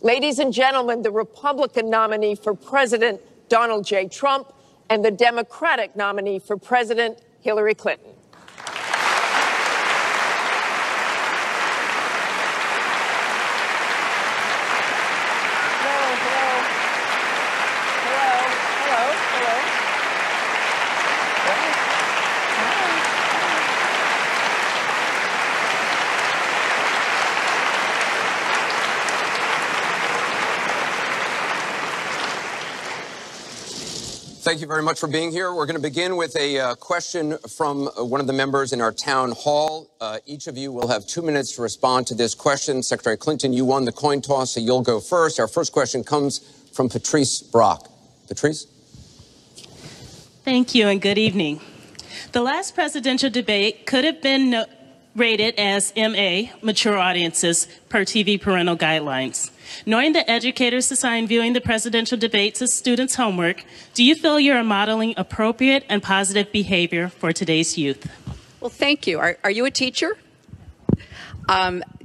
Ladies and gentlemen, the Republican nominee for President, Donald J. Trump, and the Democratic nominee for President, Hillary Clinton. Thank you very much for being here. We're going to begin with a question from one of the members in our town hall. Each of you will have 2 minutes to respond to this question. Secretary Clinton, you won the coin toss, so you'll go first. Our first question comes from Patrice Brock. Patrice? Thank you and good evening. The last presidential debate could have been rated as MA, mature audiences, per TV parental guidelines. Knowing that educators assign viewing the presidential debates as students' homework, do you feel you are modeling appropriate and positive behavior for today's youth? Well, thank you. Are you a teacher?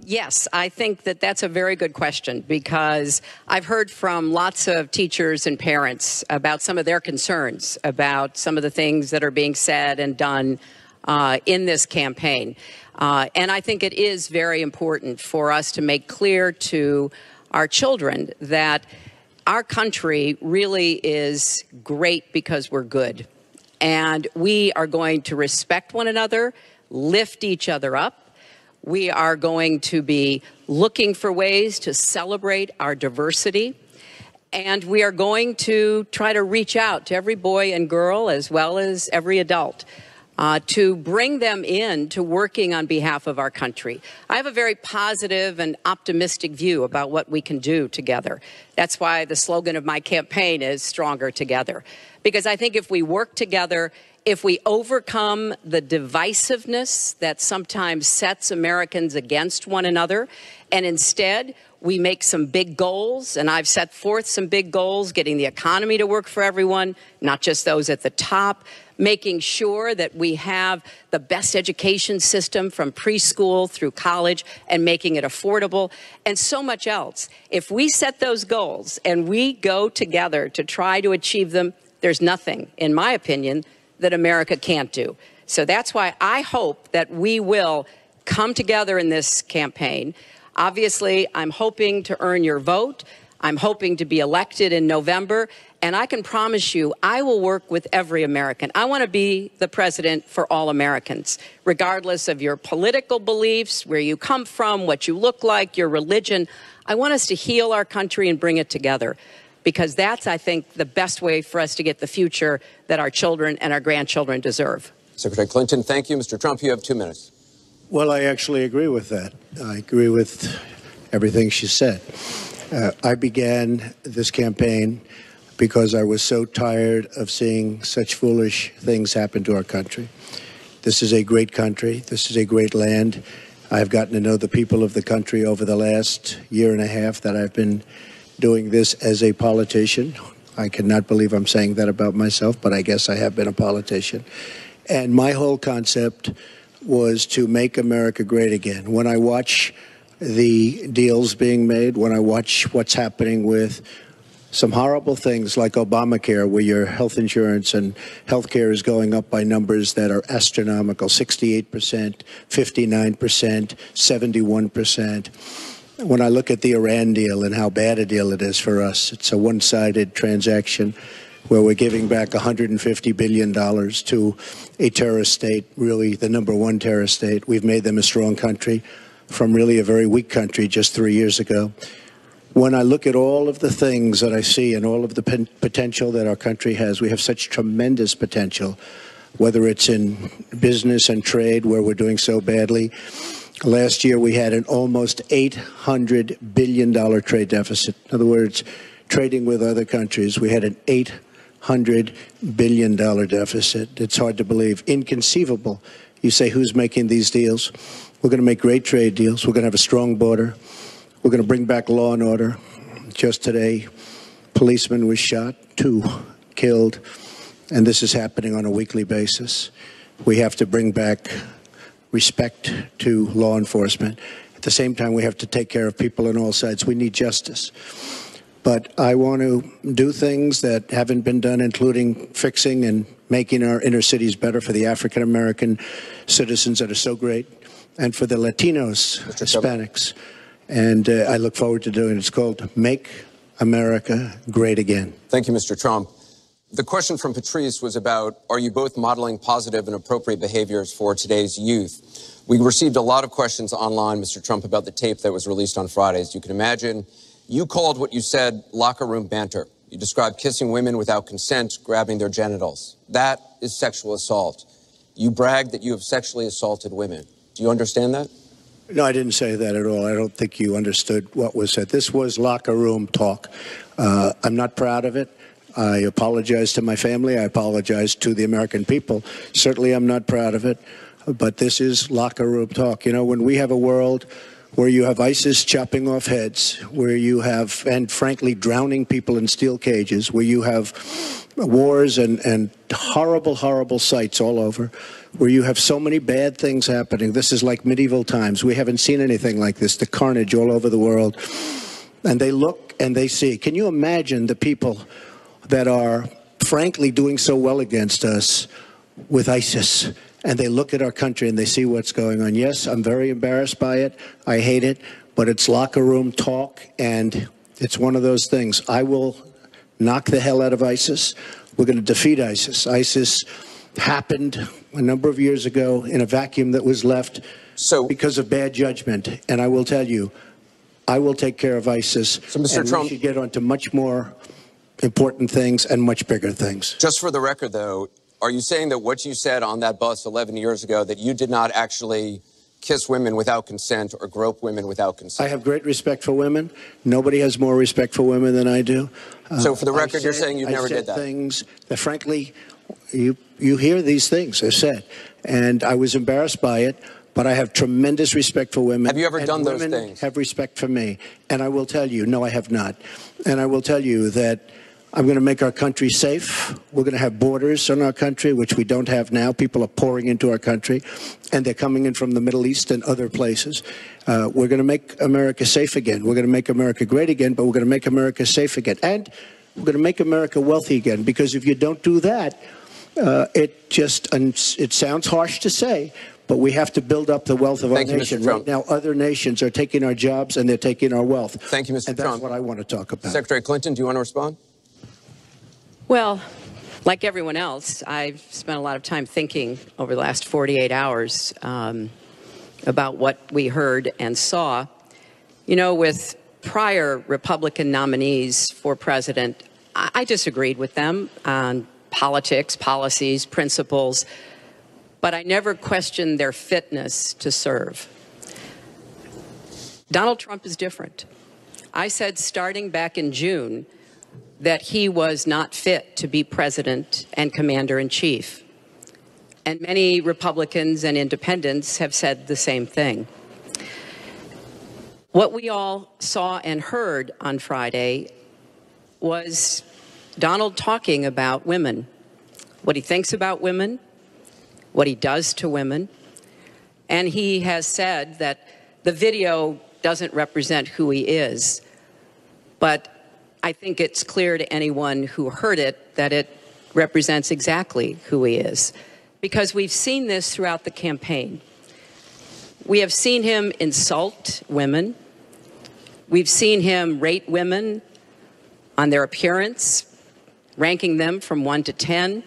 Yes, I think that that's a very good question because I've heard from lots of teachers and parents about some of their concerns about some of the things that are being said and done in this campaign. And I think it is very important for us to make clear to our children that our country really is great because we're good. And we are going to respect one another, lift each other up. We are going to be looking for ways to celebrate our diversity. And we are going to try to reach out to every boy and girl as well as every adult to bring them in to working on behalf of our country. I have a very positive and optimistic view about what we can do together. That's why the slogan of my campaign is Stronger Together. Because I think if we work together, if we overcome the divisiveness that sometimes sets Americans against one another, and instead we make some big goals, and I've set forth some big goals, getting the economy to work for everyone, not just those at the top, making sure that we have the best education system from preschool through college and making it affordable, and so much else. If we set those goals and we go together to try to achieve them, there's nothing, in my opinion, that America can't do. So that's why I hope that we will come together in this campaign. Obviously, I'm hoping to earn your vote. I'm hoping to be elected in November, and I can promise you I will work with every American. I want to be the president for all Americans, regardless of your political beliefs, where you come from, what you look like, your religion. I want us to heal our country and bring it together, because that's, I think, the best way for us to get the future that our children and our grandchildren deserve. Secretary Clinton, thank you. Mr. Trump, you have 2 minutes. Well, I actually agree with that. I agree with everything she said. I began this campaign because I was so tired of seeing such foolish things happen to our country. This is a great country. This is a great land. I've gotten to know the people of the country over the last year and a half that I've been doing this as a politician. I cannot believe I'm saying that about myself, but I guess I have been a politician. And my whole concept was to make America great again. When I watch the deals being made, when I watch what's happening with some horrible things like Obamacare, where your health insurance and health care is going up by numbers that are astronomical, 68%, 59%, 71%. When I look at the Iran deal and how bad a deal it is for us, it's a one-sided transaction where we're giving back $150 billion to a terrorist state, really the #1 terrorist state. We've made them a strong country from really a very weak country just 3 years ago. When I look at all of the things that I see and all of the potential that our country has, we have such tremendous potential, whether it's in business and trade, where we're doing so badly. Last year, we had an almost $800 billion trade deficit. In other words, trading with other countries, we had an $800 billion deficit. It's hard to believe. Inconceivable. You say, who's making these deals? We're going to make great trade deals. We're going to have a strong border. We're going to bring back law and order. Just today, policeman was shot, 2 killed, and this is happening on a weekly basis. We have to bring back respect to law enforcement. At the same time, we have to take care of people on all sides. We need justice. But I want to do things that haven't been done, including fixing and making our inner cities better for the African-American citizens that are so great, and for the Latinos, Hispanics. And I look forward to doing it. It's called Make America Great Again. Thank you, Mr. Trump. The question from Patrice was about, are you both modeling positive and appropriate behaviors for today's youth? We received a lot of questions online, Mr. Trump, about the tape that was released on Friday. As you can imagine, you called what you said locker room banter. You described kissing women without consent, grabbing their genitals. That is sexual assault. You bragged that you have sexually assaulted women. Do you understand that? No, I didn't say that at all. I don't think you understood what was said. This was locker room talk. I'm not proud of it. I apologize to my family. I apologize to the American people. Certainly, I'm not proud of it. But this is locker room talk. You know, when we have a world where you have ISIS chopping off heads, where you have, and frankly, drowning people in steel cages, where you have wars and horrible, horrible sights all over, where you have so many bad things happening. This is like medieval times. We haven't seen anything like this, the carnage all over the world. And they look and they see. Can you imagine the people that are, frankly, doing so well against us with ISIS? And they look at our country and they see what's going on. Yes, I'm very embarrassed by it. I hate it. But it's locker room talk, and it's one of those things. I will knock the hell out of ISIS. We're going to defeat ISIS. ISIS happened a number of years ago in a vacuum that was left because of bad judgment. And I will tell you, I will take care of ISIS. So, Mr. Trump, we should get on to much more important things and much bigger things. Just for the record, though, are you saying that what you said on that bus 11 years ago, that you did not actually kiss women without consent or grope women without consent? I have great respect for women. Nobody has more respect for women than I do. So for the record, you're saying you never did that? Things that, frankly, you hear these things are said. And I was embarrassed by it, but I have tremendous respect for women. Have you ever done those things? Women have respect for me. And I will tell you, no, I have not. And I will tell you that I'm going to make our country safe. We're going to have borders in our country, which we don't have now. People are pouring into our country, and they're coming in from the Middle East and other places. We're going to make America safe again. We're going to make America great again, but we're going to make America safe again. And we're going to make America wealthy again, because if you don't do that, it sounds harsh to say, but we have to build up the wealth of our nation. Right now, other nations are taking our jobs and they're taking our wealth. Thank you, Mr. And that's what I want to talk about. Secretary Clinton, do you want to respond? Well, like everyone else, I've spent a lot of time thinking over the last 48 hours about what we heard and saw. You know, with prior Republican nominees for president, I disagreed with them on politics, policies, principles, but I never questioned their fitness to serve. Donald Trump is different. I said starting back in June that he was not fit to be president and commander-in-chief. And many Republicans and independents have said the same thing. What we all saw and heard on Friday was Donald talking about women, what he thinks about women, what he does to women. And he has said that the video doesn't represent who he is, but I think it's clear to anyone who heard it that it represents exactly who he is, because we've seen this throughout the campaign. We have seen him insult women. We've seen him rate women on their appearance, ranking them from 1 to 10.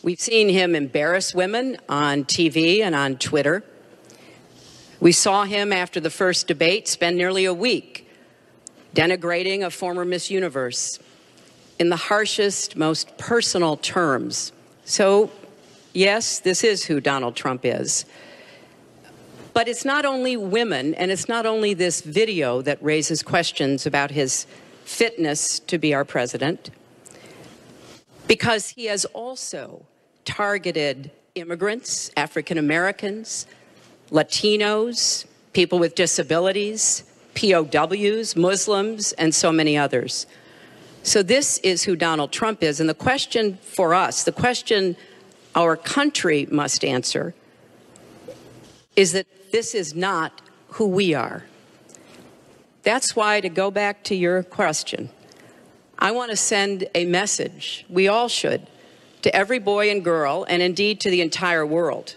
We've seen him embarrass women on TV and on Twitter. We saw him after the first debate spend nearly a week denigrating a former Miss Universe in the harshest, most personal terms. So, yes, this is who Donald Trump is. But it's not only women, and it's not only this video that raises questions about his fitness to be our president, because he has also targeted immigrants, African Americans, Latinos, people with disabilities, POWs, Muslims, and so many others. So this is who Donald Trump is. And the question for us, the question our country must answer, is that this is not who we are. That's why, to go back to your question, I want to send a message, we all should, to every boy and girl, and indeed to the entire world,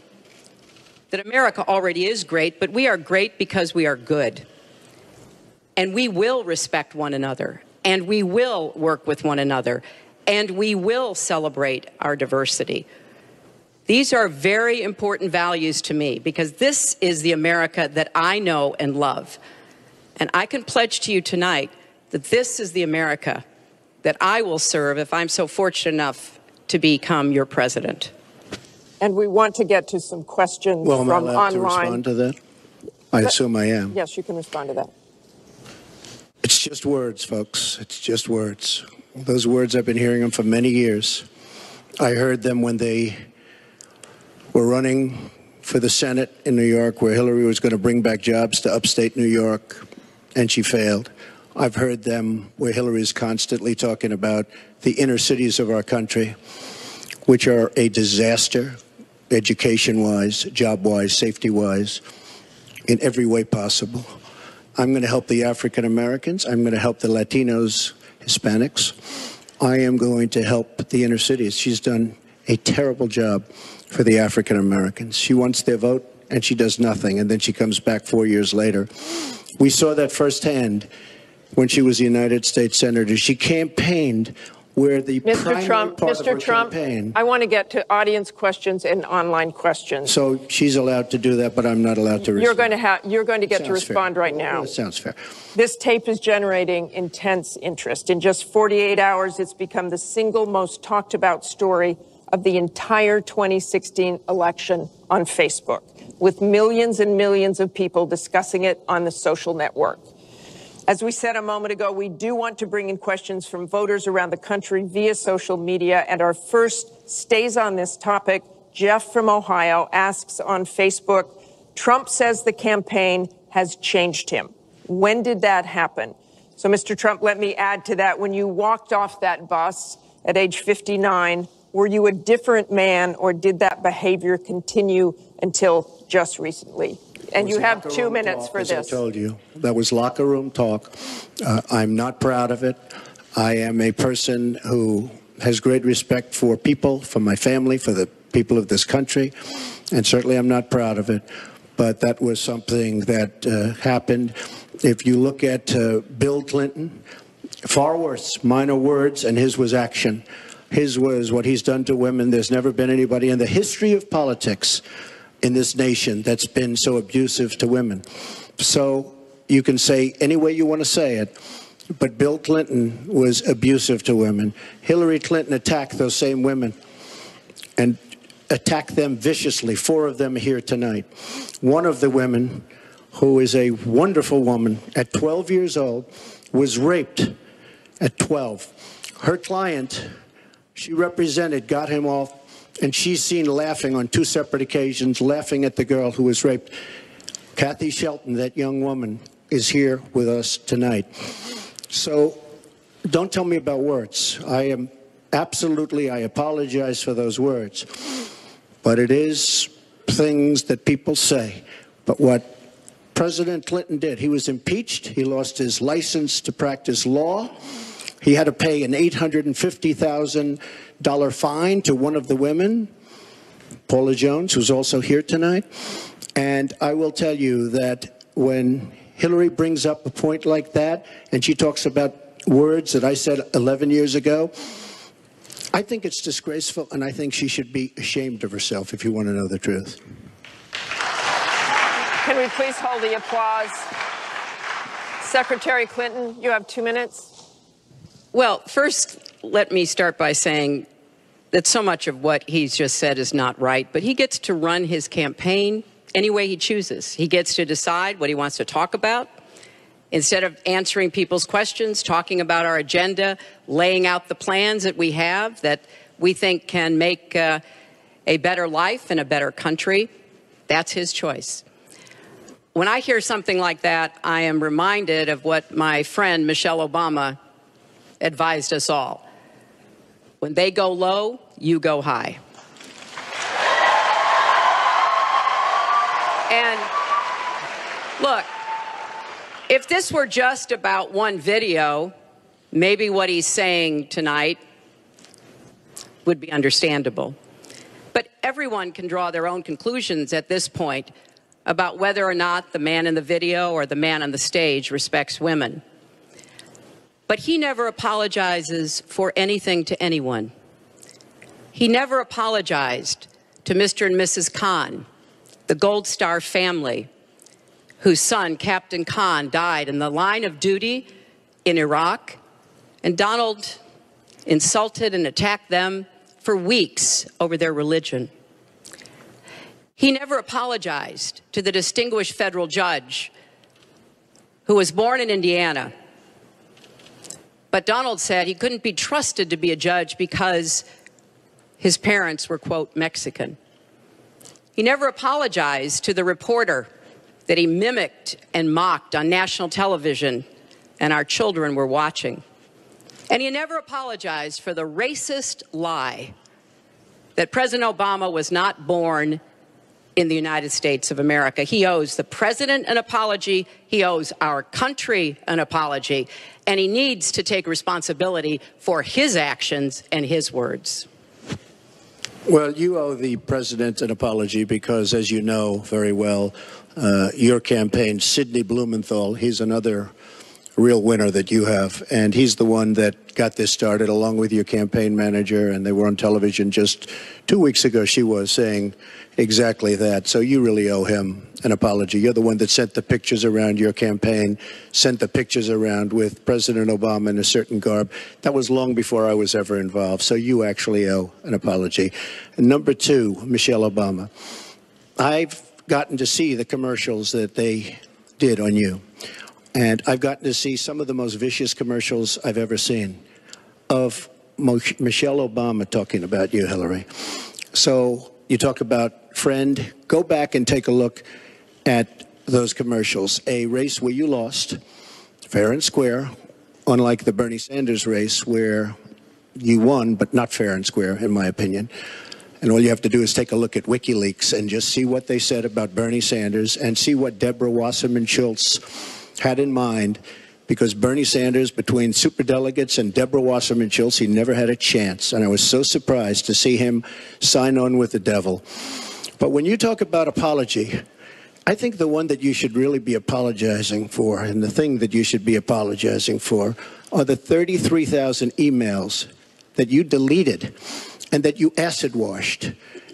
that America already is great, but we are great because we are good. And we will respect one another, and we will work with one another, and we will celebrate our diversity. These are very important values to me, because this is the America that I know and love. And I can pledge to you tonight that this is the America that I will serve if I'm so fortunate enough to become your president. And we want to get to some questions Well, am I from allowed online. to respond to that? I assume I am. Yes, you can respond to that. It's just words, folks. It's just words. Those words, I've been hearing them for many years. I heard them when they were running for the Senate in New York, where Hillary was going to bring back jobs to upstate New York, and she failed. I've heard them where Hillary is constantly talking about the inner cities of our country, which are a disaster, education-wise, job-wise, safety-wise, in every way possible. I'm going to help the African Americans. I'm going to help the Latinos, Hispanics. I am going to help the inner cities. She's done a terrible job for the African Americans. She wants their vote, and she does nothing, and then she comes back 4 years later. We saw that firsthand when she was a United States Senator. She campaigned where the primary part of her campaign. I want to get to audience questions and online questions. So she's allowed to do that, but I'm not allowed to respond. You're going to get to respond right now. Well, that sounds fair. This tape is generating intense interest. In just 48 hours, it's become the single most talked about story of the entire 2016 election on Facebook, with millions and millions of people discussing it on the social network. As we said a moment ago, we do want to bring in questions from voters around the country via social media, and our first stays on this topic. Jeff from Ohio asks on Facebook, Trump says the campaign has changed him. When did that happen? So, Mr. Trump, let me add to that. When you walked off that bus at age 59, were you a different man, or did that behavior continue until just recently? And you have 2 minutes for this. As I told you, that was locker room talk. I'm not proud of it. I am a person who has great respect for people, for my family, for the people of this country, and certainly I'm not proud of it. But that was something that happened. If you look at Bill Clinton, far worse, minor words, and his was action. His was what he's done to women. There's never been anybody in the history of politics in this nation that's been so abusive to women. So you can say any way you want to say it, but Bill Clinton was abusive to women. Hillary Clinton attacked those same women and attacked them viciously. 4 of them are here tonight. One of the women, who is a wonderful woman, at 12 years old, was raped at 12. Her client, she represented, got him off, and she's seen laughing on 2 separate occasions, laughing at the girl who was raped. Kathy Shelton, that young woman, is here with us tonight. So don't tell me about words. I apologize for those words. But it is things that people say. But what President Clinton did, he was impeached. He lost his license to practice law. He had to pay an $850,000 fine to one of the women, Paula Jones, who's also here tonight. And I will tell you that when Hillary brings up a point like that, and she talks about words that I said 11 years ago, I think it's disgraceful, and I think she should be ashamed of herself, if you want to know the truth. Can we please hold the applause? Secretary Clinton, you have 2 minutes. Well, first, let me start by saying that so much of what he's just said is not right, but he gets to run his campaign any way he chooses. He gets to decide what he wants to talk about. Instead of answering people's questions, talking about our agenda, laying out the plans that we have that we think can make a better life and a better country, that's his choice. When I hear something like that, I am reminded of what my friend Michelle Obama advised us all. When they go low, you go high. Look, if this were just about one video, maybe what he's saying tonight would be understandable. But everyone can draw their own conclusions at this point about whether or not the man in the video or the man on the stage respects women. But he never apologizes for anything to anyone. He never apologized to Mr. and Mrs. Khan, the Gold Star family, whose son, Captain Khan, died in the line of duty in Iraq. And Donald insulted and attacked them for weeks over their religion. He never apologized to the distinguished federal judge who was born in Indiana. But Donald said he couldn't be trusted to be a judge because his parents were, quote, Mexican. He never apologized to the reporter that he mimicked and mocked on national television and our children were watching. And he never apologized for the racist lie that President Obama was not born in the United States of America. He owes the president an apology. He owes our country an apology. And he needs to take responsibility for his actions and his words. Well, you owe the president an apology because, as you know very well, your campaign, Sidney Blumenthal, he's another real winner that you have, and he's the one that got this started along with your campaign manager, and they were on television just 2 weeks ago. She was saying exactly that, so you really owe him an apology. You're the one that sent the pictures around your campaign, sent the pictures around with President Obama in a certain garb. That was long before I was ever involved, so you actually owe an apology. And number two, Michelle Obama. I've gotten to see the commercials that they did on you. And I've gotten to see some of the most vicious commercials I've ever seen of Michelle Obama talking about you, Hillary. So you talk about friend, go back and take a look at those commercials. A race where you lost, fair and square, unlike the Bernie Sanders race where you won, but not fair and square, in my opinion. And all you have to do is take a look at WikiLeaks and just see what they said about Bernie Sanders and see what Deborah Wasserman Schultz had in mind, because Bernie Sanders, between superdelegates and Deborah Wasserman Schultz, he never had a chance. And I was so surprised to see him sign on with the devil. But when you talk about apology, I think the one that you should really be apologizing for, and the thing that you should be apologizing for, are the 33,000 emails that you deleted and that you acid washed.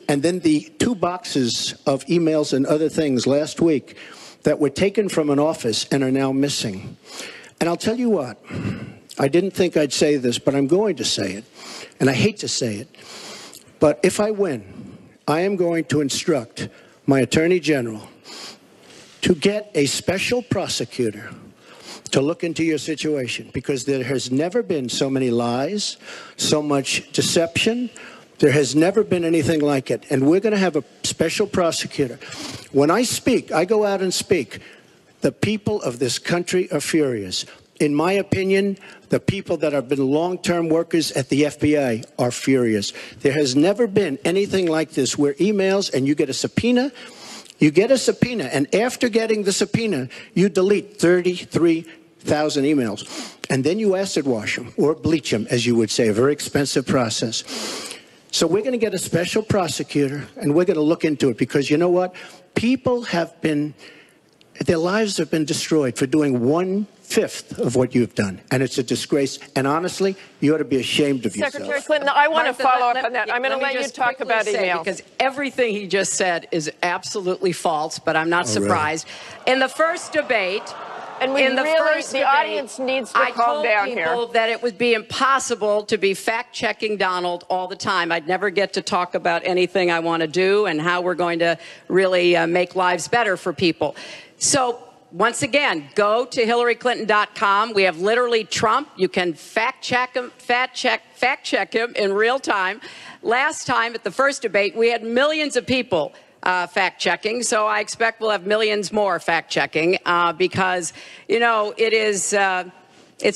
And then the 2 boxes of emails and other things last week that were taken from an office and are now missing. And I'll tell you what, I didn't think I'd say this, but I'm going to say it. And I hate to say it. But if I win, I am going to instruct my Attorney General to get a special prosecutor to look into your situation, because there has never been so many lies, so much deception. There has never been anything like it. And we're going to have a special prosecutor. When I speak, I go out and speak. The people of this country are furious. In my opinion, the people that have been long-term workers at the FBI are furious. There has never been anything like this where emails and you get a subpoena. You get a subpoena, and after getting the subpoena, you delete 33,000 emails. And then you acid wash them, or bleach them, as you would say, a very expensive process. So we're going to get a special prosecutor, and we're going to look into it, because you know what? People have been, their lives have been destroyed for doing 1/5 of what you've done. And it's a disgrace. And honestly, you ought to be ashamed of yourself. Secretary Clinton, I want to follow up on that. I'm going to let you talk about email. Because everything he just said is absolutely false, but I'm not surprised. Really? In the first debate, and the audience needs to calm down here. I told people that it would be impossible to be fact-checking Donald all the time. I'd never get to talk about anything I want to do and how we're going to really make lives better for people. So once again, go to HillaryClinton.com. We have literally Trump. You can fact check him in real time. Last time at the first debate, we had millions of people fact-checking, so I expect we'll have millions more fact-checking because, you know, it's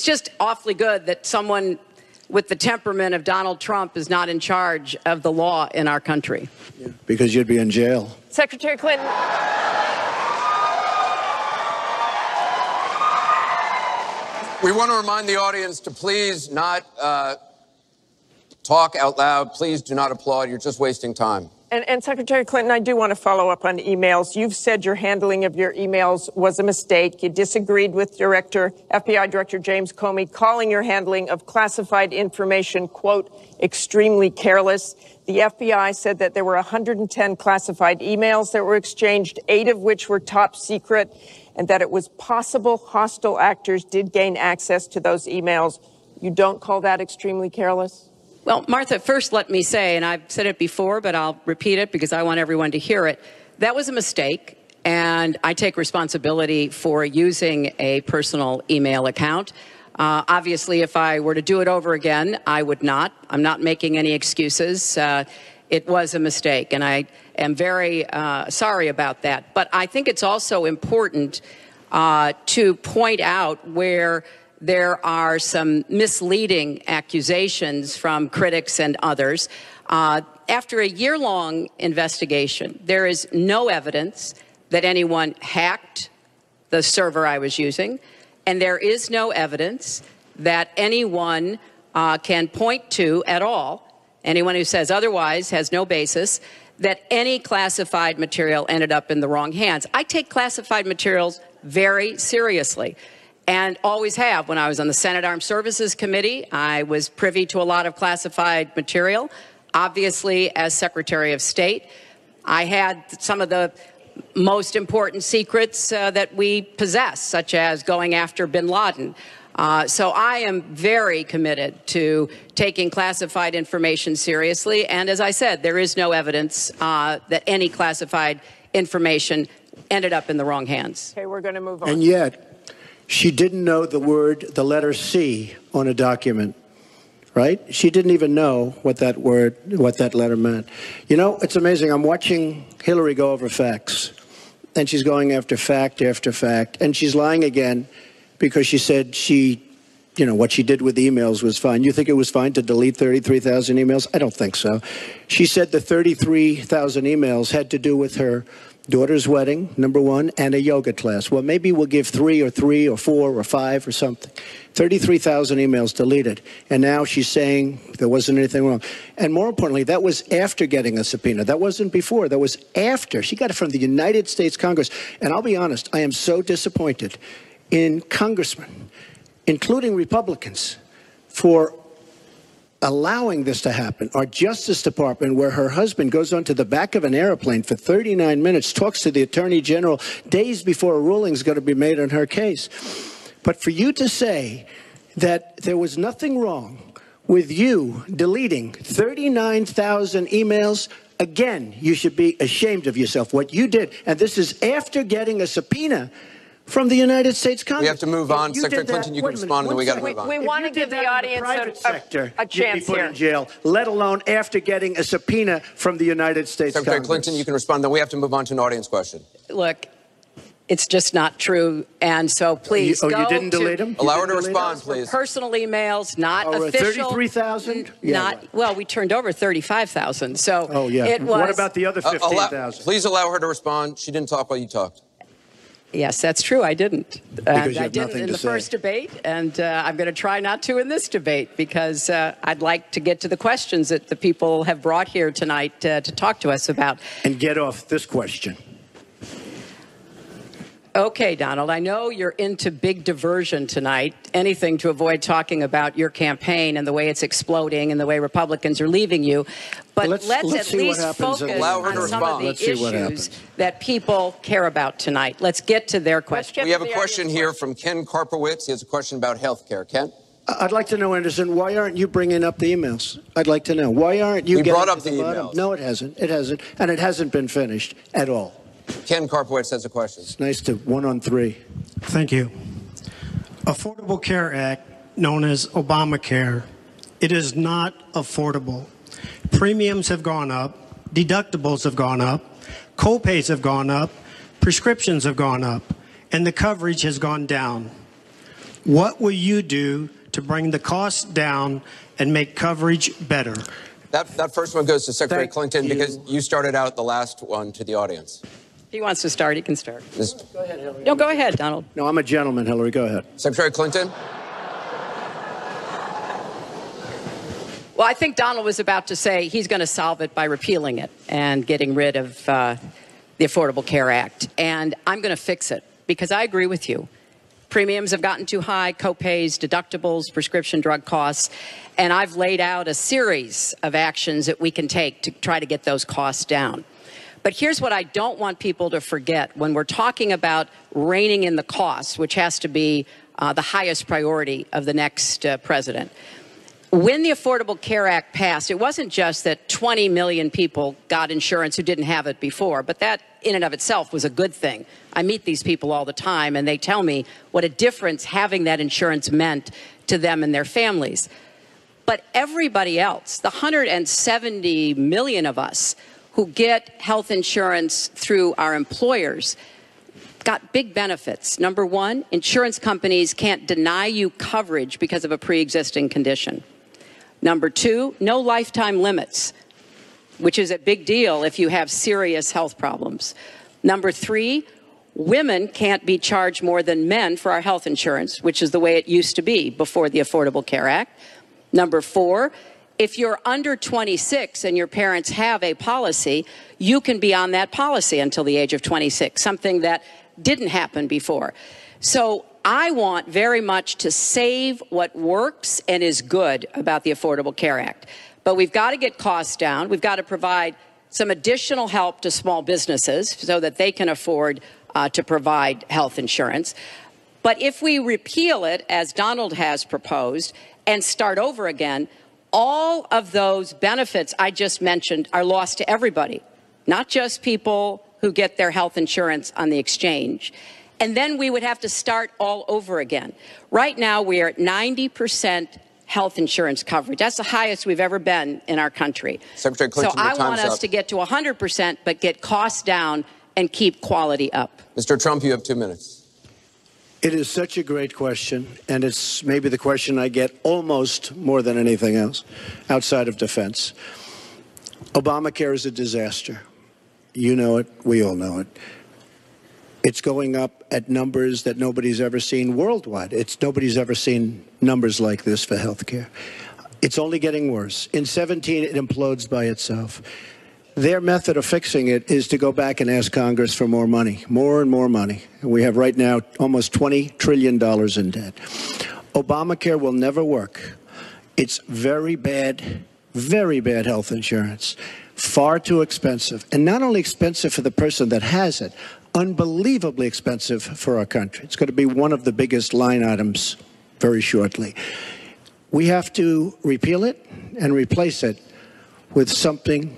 just awfully good that someone with the temperament of Donald Trump is not in charge of the law in our country. Yeah, because you'd be in jail. Secretary Clinton. We want to remind the audience to please not talk out loud. Please do not applaud. You're just wasting time. And Secretary Clinton, I do want to follow up on emails. You've said your handling of your emails was a mistake. You disagreed with FBI Director James Comey, calling your handling of classified information, quote, extremely careless. The FBI said that there were 110 classified emails that were exchanged, 8 of which were top secret, and that it was possible hostile actors did gain access to those emails. You don't call that extremely careless? Well, Martha, first let me say, and I've said it before, but I'll repeat it because I want everyone to hear it, that was a mistake, and I take responsibility for using a personal email account. Obviously, if I were to do it over again, I would not. I'm not making any excuses. It was a mistake, and I am very sorry about that. But I think it's also important to point out where there are some misleading accusations from critics and others. After a year-long investigation, there is no evidence that anyone hacked the server I was using, and there is no evidence that anyone can point to at all, anyone who says otherwise has no basis, that any classified material ended up in the wrong hands. I take classified materials very seriously, and always have. When I was on the Senate Armed Services Committee, I was privy to a lot of classified material. Obviously, as Secretary of State, I had some of the most important secrets that we possess, such as going after bin Laden. So I am very committed to taking classified information seriously. And as I said, there is no evidence that any classified information ended up in the wrong hands. Okay, we're going to move on. And yet, she didn't know the letter C on a document, right? She didn't even know what that letter meant. You know, it's amazing. I'm watching Hillary go over facts, and she's going after fact after fact, and she's lying again because she said what she did with emails was fine. You think it was fine to delete 33,000 emails? I don't think so. She said the 33,000 emails had to do with her daughter's wedding, number one, and a yoga class. Well, maybe we'll give 3 or 4 or 5 or something. 33,000 emails deleted. And now she's saying there wasn't anything wrong. And more importantly, that was after getting a subpoena. That wasn't before. That was after. She got it from the United States Congress. And I'll be honest, I am so disappointed in congressmen, including Republicans, for allowing this to happen. Our Justice Department, where her husband goes onto the back of an airplane for 39 minutes, talks to the Attorney General days before a ruling is going to be made on her case. But for you to say that there was nothing wrong with you deleting 39,000 emails, again, you should be ashamed of yourself, what you did. And this is after getting a subpoena from the United States Congress. We have to move on. Secretary Clinton, you can respond, and then we got to move on. We want to give the audience a chance here. In jail, let alone after getting a subpoena from the United States Congress. Secretary Clinton, you can respond. Then we have to move on to an audience question. Look, it's just not true, and so please you didn't delete them? Allow her to respond, please. Personal emails, not official. 33,000? Well, we turned over 35,000, so it was. What about the other 15,000? Please allow her to respond. She didn't talk while you talked. Yes, that's true. I didn't. Because I didn't in the first debate, and I'm going to try not to in this debate because I'd like to get to the questions that the people have brought here tonight to talk to us about. And get off this question. Okay, Donald, I know you're into big diversion tonight, anything to avoid talking about your campaign and the way it's exploding and the way Republicans are leaving you. But let's at least focus on some of the issues that people care about tonight. Let's get to their questions. We have a question here from Ken Karpowitz. He has a question about health care. Ken? I'd like to know, Anderson, why aren't you bringing up the emails? I'd like to know. Why aren't you getting brought up the emails? No, it hasn't. It hasn't. And it hasn't been finished at all. Ken Karpowitz has a question. It's nice to 1 on 3. Thank you. Affordable Care Act, known as Obamacare, it is not affordable. Premiums have gone up, deductibles have gone up, co-pays have gone up, prescriptions have gone up, and the coverage has gone down. What will you do to bring the costs down and make coverage better? That first one goes to Secretary Clinton because you started out the last one to the audience. If he wants to start, he can start. Go ahead, Hillary. No, go ahead, Donald. No, I'm a gentleman, Hillary. Go ahead. Secretary Clinton? Well, I think Donald was about to say he's going to solve it by repealing it and getting rid of the Affordable Care Act. And I'm going to fix it because I agree with you. Premiums have gotten too high, co-pays, deductibles, prescription drug costs, and I've laid out a series of actions that we can take to try to get those costs down. But here's what I don't want people to forget when we're talking about reining in the costs, which has to be the highest priority of the next president. When the Affordable Care Act passed, it wasn't just that 20 million people got insurance who didn't have it before, but that in and of itself was a good thing. I meet these people all the time, and they tell me what a difference having that insurance meant to them and their families. But everybody else, the 170 million of us who get health insurance through our employers, got big benefits. Number one, insurance companies can't deny you coverage because of a pre-existing condition. Number two, no lifetime limits, which is a big deal if you have serious health problems. Number three, women can't be charged more than men for our health insurance, which is the way it used to be before the Affordable Care Act. Number four, if you're under 26 and your parents have a policy, you can be on that policy until the age of 26, something that didn't happen before. So I want very much to save what works and is good about the Affordable Care Act. But we've got to get costs down. We've got to provide some additional help to small businesses so that they can afford to provide health insurance. But if we repeal it, as Donald has proposed, and start over again, all of those benefits I just mentioned are lost to everybody, not just people who get their health insurance on the exchange. And then we would have to start all over again. Right now, we are at 90% health insurance coverage. That's the highest we've ever been in our country. Secretary Clinton, so I want us to get to 100%, but get costs down and keep quality up. Mr. Trump, you have 2 minutes. It is such a great question, and it's maybe the question I get almost more than anything else outside of defense. Obamacare is a disaster. You know it. We all know it. It's going up at numbers that nobody's ever seen worldwide. Nobody's ever seen numbers like this for health care. It's only getting worse. In 17, it implodes by itself. Their method of fixing it is to go back and ask Congress for more money, more and more money. And we have right now almost $20 trillion in debt. Obamacare will never work. It's very bad health insurance, far too expensive. And not only expensive for the person that has it, unbelievably expensive for our country. It's going to be one of the biggest line items very shortly. We have to repeal it and replace it with something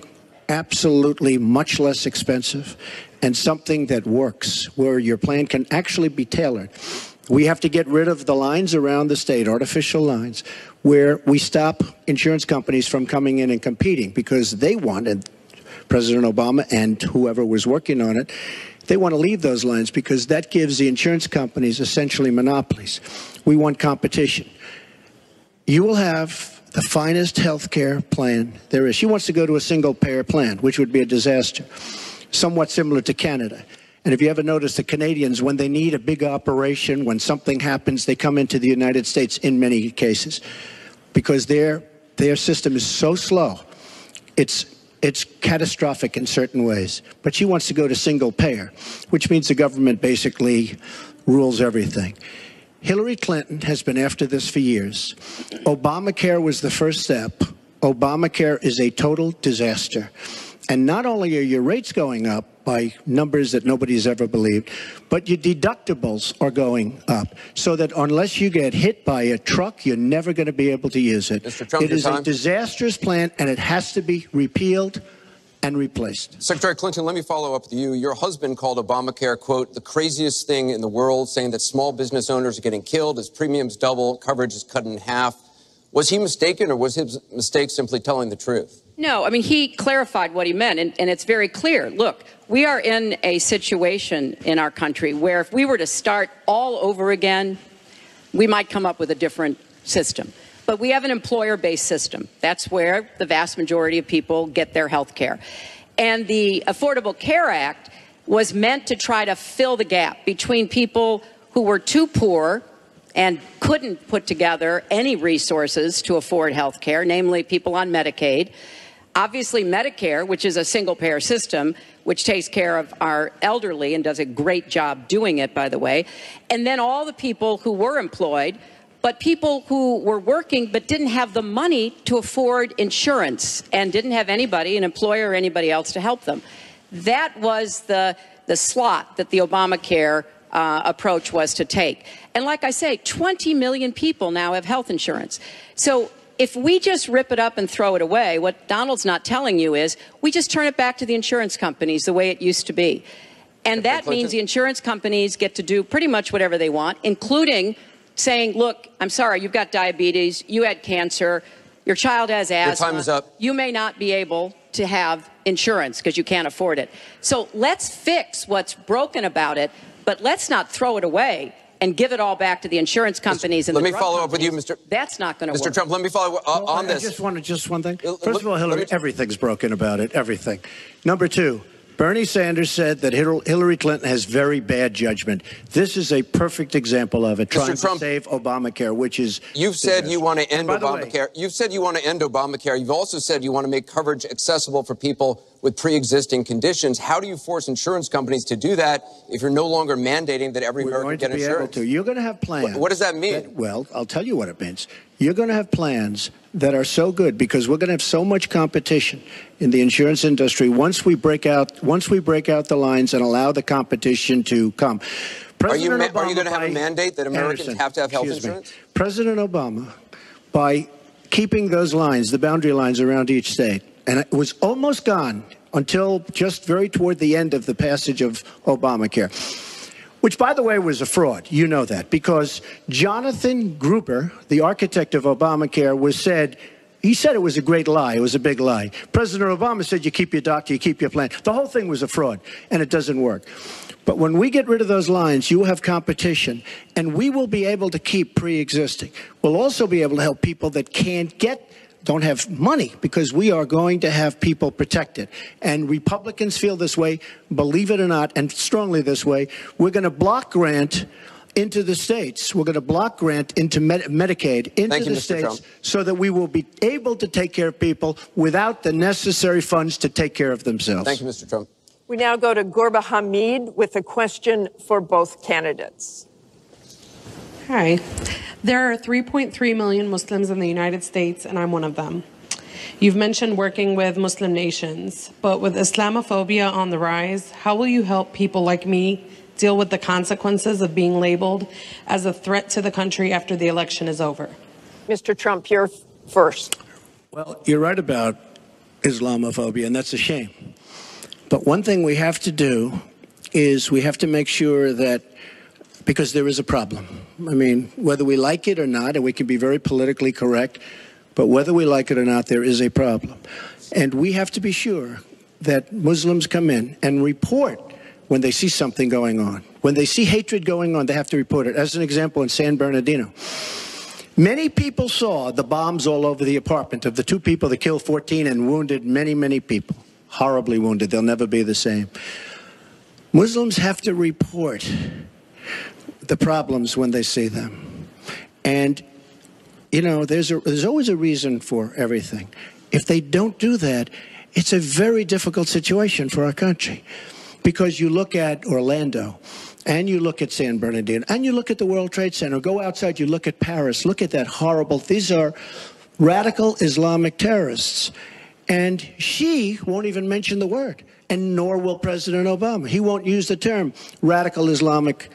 absolutely much less expensive and something that works, where your plan can actually be tailored. We have to get rid of the lines around the state, artificial lines, where we stop insurance companies from coming in and competing because they wanted, President Obama and whoever was working on it, they want to leave those lines because that gives the insurance companies essentially monopolies. We want competition. You will have the finest health care plan there is. She wants to go to a single-payer plan, which would be a disaster, somewhat similar to Canada. And if you ever notice, the Canadians, when they need a big operation, when something happens, they come into the United States in many cases because their system is so slow. It's catastrophic in certain ways. But she wants to go to single payer, which means the government basically rules everything. Hillary Clinton has been after this for years. Obamacare was the first step. Obamacare is a total disaster. And not only are your rates going up by numbers that nobody's ever believed, but your deductibles are going up. So that unless you get hit by a truck, you're never going to be able to use it. Mr. Trump, it is a disastrous plan, and it has to be repealed and replaced. Secretary Clinton, let me follow up with you. Your husband called Obamacare, quote, the craziest thing in the world, saying that small business owners are getting killed as premiums double, coverage is cut in half. Was he mistaken, or was his mistake simply telling the truth? No, I mean, he clarified what he meant, and it's very clear. Look, we are in a situation in our country where if we were to start all over again, we might come up with a different system. But we have an employer-based system. That's where the vast majority of people get their health care. And the Affordable Care Act was meant to try to fill the gap between people who were too poor and couldn't put together any resources to afford health care, namely people on Medicaid. Obviously, Medicare, which is a single-payer system, which takes care of our elderly and does a great job doing it, by the way. And then all the people who were employed, but people who were working but didn't have the money to afford insurance and didn't have anybody, an employer or anybody else, to help them. That was the slot that the Obamacare approach was to take. And like I say, 20 million people now have health insurance. So if we just rip it up and throw it away, what Donald's not telling you is we just turn it back to the insurance companies the way it used to be. And that means the insurance companies get to do pretty much whatever they want, including saying, look, I'm sorry, you've got diabetes, you had cancer, your child has asthma. Your time is up. You may not be able to have insurance because you can't afford it. So let's fix what's broken about it, but let's not throw it away and give it all back to the insurance companies and the drug companies. Let me follow up with you, Mr. That's not going to work. Mr. Trump, let me follow up on this. Just one thing. First of all, Hillary, everything's broken about it, everything. Number two, Bernie Sanders said that Hillary Clinton has very bad judgment. This is a perfect example of it, trying to save Obamacare, which is... You've said you want to end Obamacare. You've said you want to end Obamacare. You've also said you want to make coverage accessible for people with pre-existing conditions. How do you force insurance companies to do that if you're no longer mandating that every American get insurance? You're going to have plans. What does that mean? Well, I'll tell you what it means. You're going to have plans that are so good because we're going to have so much competition in the insurance industry once we break out the lines and allow the competition to come. Are you going to have a mandate that Americans have to have health insurance? President Obama, by keeping those lines, the boundary lines around each state, and it was almost gone until just very toward the end of the passage of Obamacare, which, by the way, was a fraud. You know that, because Jonathan Gruber, the architect of Obamacare, he said it was a great lie. It was a big lie. President Obama said you keep your doctor, you keep your plan. The whole thing was a fraud, and it doesn't work. But when we get rid of those lines, you will have competition, and we will be able to keep pre-existing. We'll also be able to help people that don't have money, because we are going to have people protected. And Republicans feel this way, believe it or not, and strongly this way. We're going to block grant into the states. We're going to block grant into Medicaid into the states so that we will be able to take care of people without the necessary funds to take care of themselves. Thank you, Mr. Trump. We now go to Gorba Hamid with a question for both candidates. Hi. There are 3.3 million Muslims in the United States, and I'm one of them. You've mentioned working with Muslim nations, but with Islamophobia on the rise, how will you help people like me deal with the consequences of being labeled as a threat to the country after the election is over? Mr. Trump, you're first. Well, you're right about Islamophobia, and that's a shame. But one thing we have to do is we have to make sure that, because there is a problem. I mean, whether we like it or not, and we can be very politically correct, but whether we like it or not, there is a problem. And we have to be sure that Muslims come in and report when they see something going on. When they see hatred going on, they have to report it. As an example, in San Bernardino, many people saw the bombs all over the apartment of the two people that killed 14 and wounded many, many people. Horribly wounded. They'll never be the same. Muslims have to report the problems when they see them. And, you know, there's always a reason for everything. If they don't do that, it's a very difficult situation for our country. Because you look at Orlando, and you look at San Bernardino, and you look at the World Trade Center, go outside, you look at Paris, look at that horrible, these are radical Islamic terrorists. And she won't even mention the word, and nor will President Obama. He won't use the term radical Islamic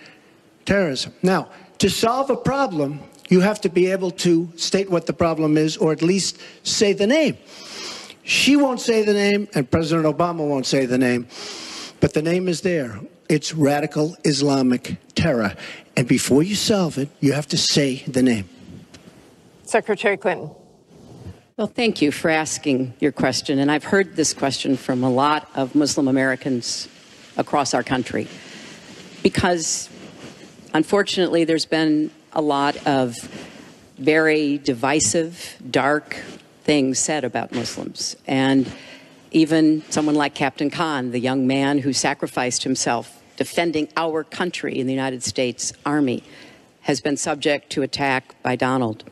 terrorism. Now, to solve a problem, you have to be able to state what the problem is, or at least say the name. She won't say the name, and President Obama won't say the name, but the name is there. It's radical Islamic terror. And before you solve it, you have to say the name. Secretary Clinton. Well, thank you for asking your question. And I've heard this question from a lot of Muslim Americans across our country, because unfortunately there's been a lot of very divisive, dark things said about Muslims. And even someone like Captain Khan, the young man who sacrificed himself defending our country in the United States Army, has been subject to attack by Donald.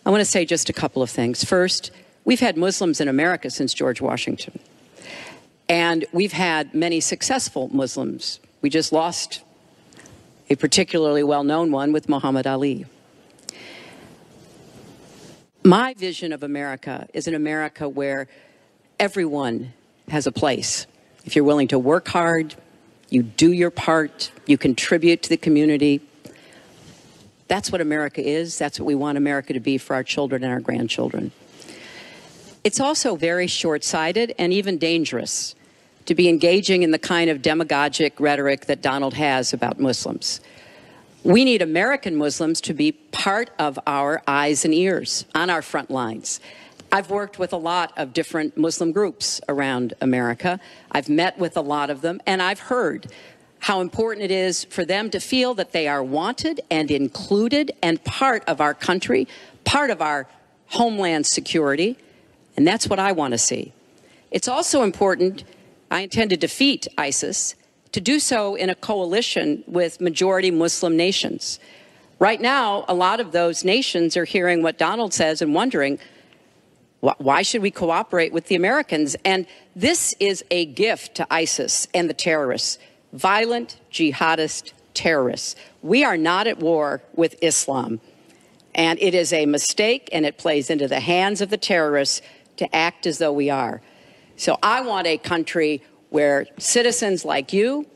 I want to say just a couple of things. First, we've had Muslims in America since George Washington, and we've had many successful Muslims. We just lost a particularly well-known one with Muhammad Ali. My vision of America is an America where everyone has a place. If you're willing to work hard, you do your part, you contribute to the community. That's what America is. That's what we want America to be for our children and our grandchildren. It's also very short-sighted and even dangerous to be engaging in the kind of demagogic rhetoric that Donald has about Muslims. We need American Muslims to be part of our eyes and ears on our front lines. I've worked with a lot of different Muslim groups around America. I've met with a lot of them, and I've heard how important it is for them to feel that they are wanted and included and part of our country, part of our homeland security, and that's what I want to see. It's also important, I intend to defeat ISIS, to do so in a coalition with majority Muslim nations. Right now, a lot of those nations are hearing what Donald says and wondering, why should we cooperate with the Americans? And this is a gift to ISIS and the terrorists, violent jihadist terrorists. We are not at war with Islam, and it is a mistake, and it plays into the hands of the terrorists to act as though we are. So I want a country where citizens like you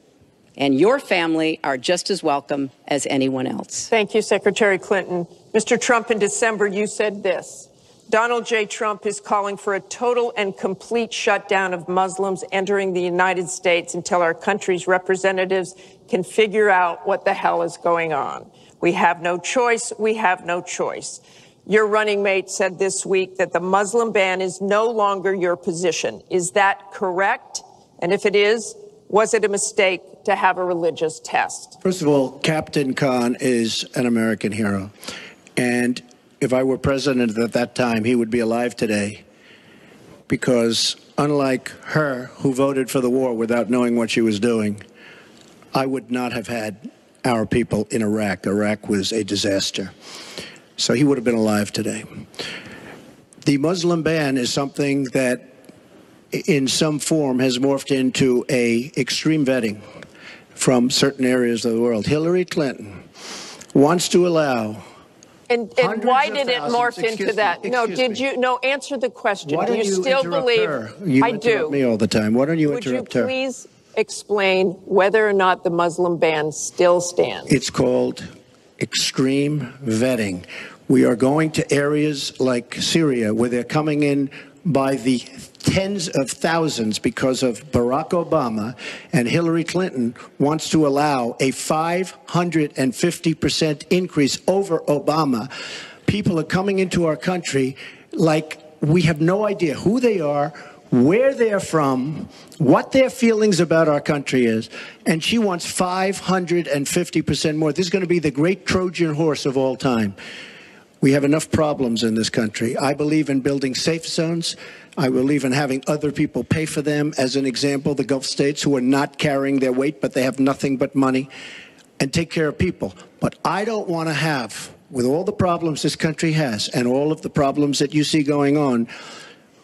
and your family are just as welcome as anyone else. Thank you, Secretary Clinton. Mr. Trump, in December, you said this: Donald J. Trump is calling for a total and complete shutdown of Muslims entering the United States until our country's representatives can figure out what the hell is going on. We have no choice. We have no choice. Your running mate said this week that the Muslim ban is no longer your position. Is that correct? And if it is, was it a mistake to have a religious test? First of all, Captain Khan is an American hero. And if I were president at that time, he would be alive today. Because unlike her, who voted for the war without knowing what she was doing, I would not have had our people in Iraq. Iraq was a disaster. So he would have been alive today. The Muslim ban is something that in some form has morphed into a extreme vetting from certain areas of the world. Hillary Clinton wants to allow and why did it morph into that? No, did you? No, answer the question. Do you still believe? I do. You interrupt me all the time. Why don't you interrupt her? Would you please explain whether or not the Muslim ban still stands? It's called extreme vetting. We are going to areas like Syria where they're coming in by the tens of thousands because of Barack Obama, and Hillary Clinton wants to allow a 550% increase over Obama. People are coming into our country like we have no idea who they are, where they're from, what their feelings about our country is, and she wants 550% more. This is going to be the great Trojan horse of all time. We have enough problems in this country. I believe in building safe zones. I believe in having other people pay for them. As an example, the Gulf states who are not carrying their weight, but they have nothing but money, and take care of people. But I don't want to have, with all the problems this country has and all of the problems that you see going on,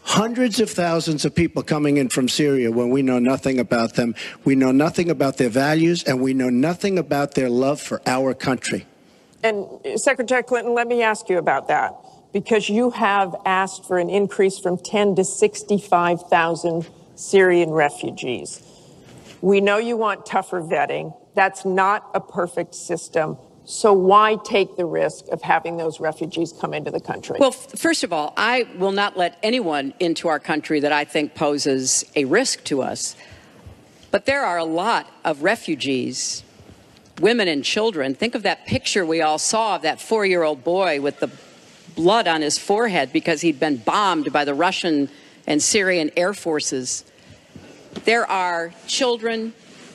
hundreds of thousands of people coming in from Syria when we know nothing about them. We know nothing about their values, and we know nothing about their love for our country. And Secretary Clinton, let me ask you about that, because you have asked for an increase from 10 to 65,000 Syrian refugees. We know you want tougher vetting. That's not a perfect system. So why take the risk of having those refugees come into the country? Well, first of all, I will not let anyone into our country that I think poses a risk to us. But there are a lot of refugees, women and children. Think of that picture we all saw of that 4-year-old boy with the blood on his forehead because he'd been bombed by the Russian and Syrian air forces. There are children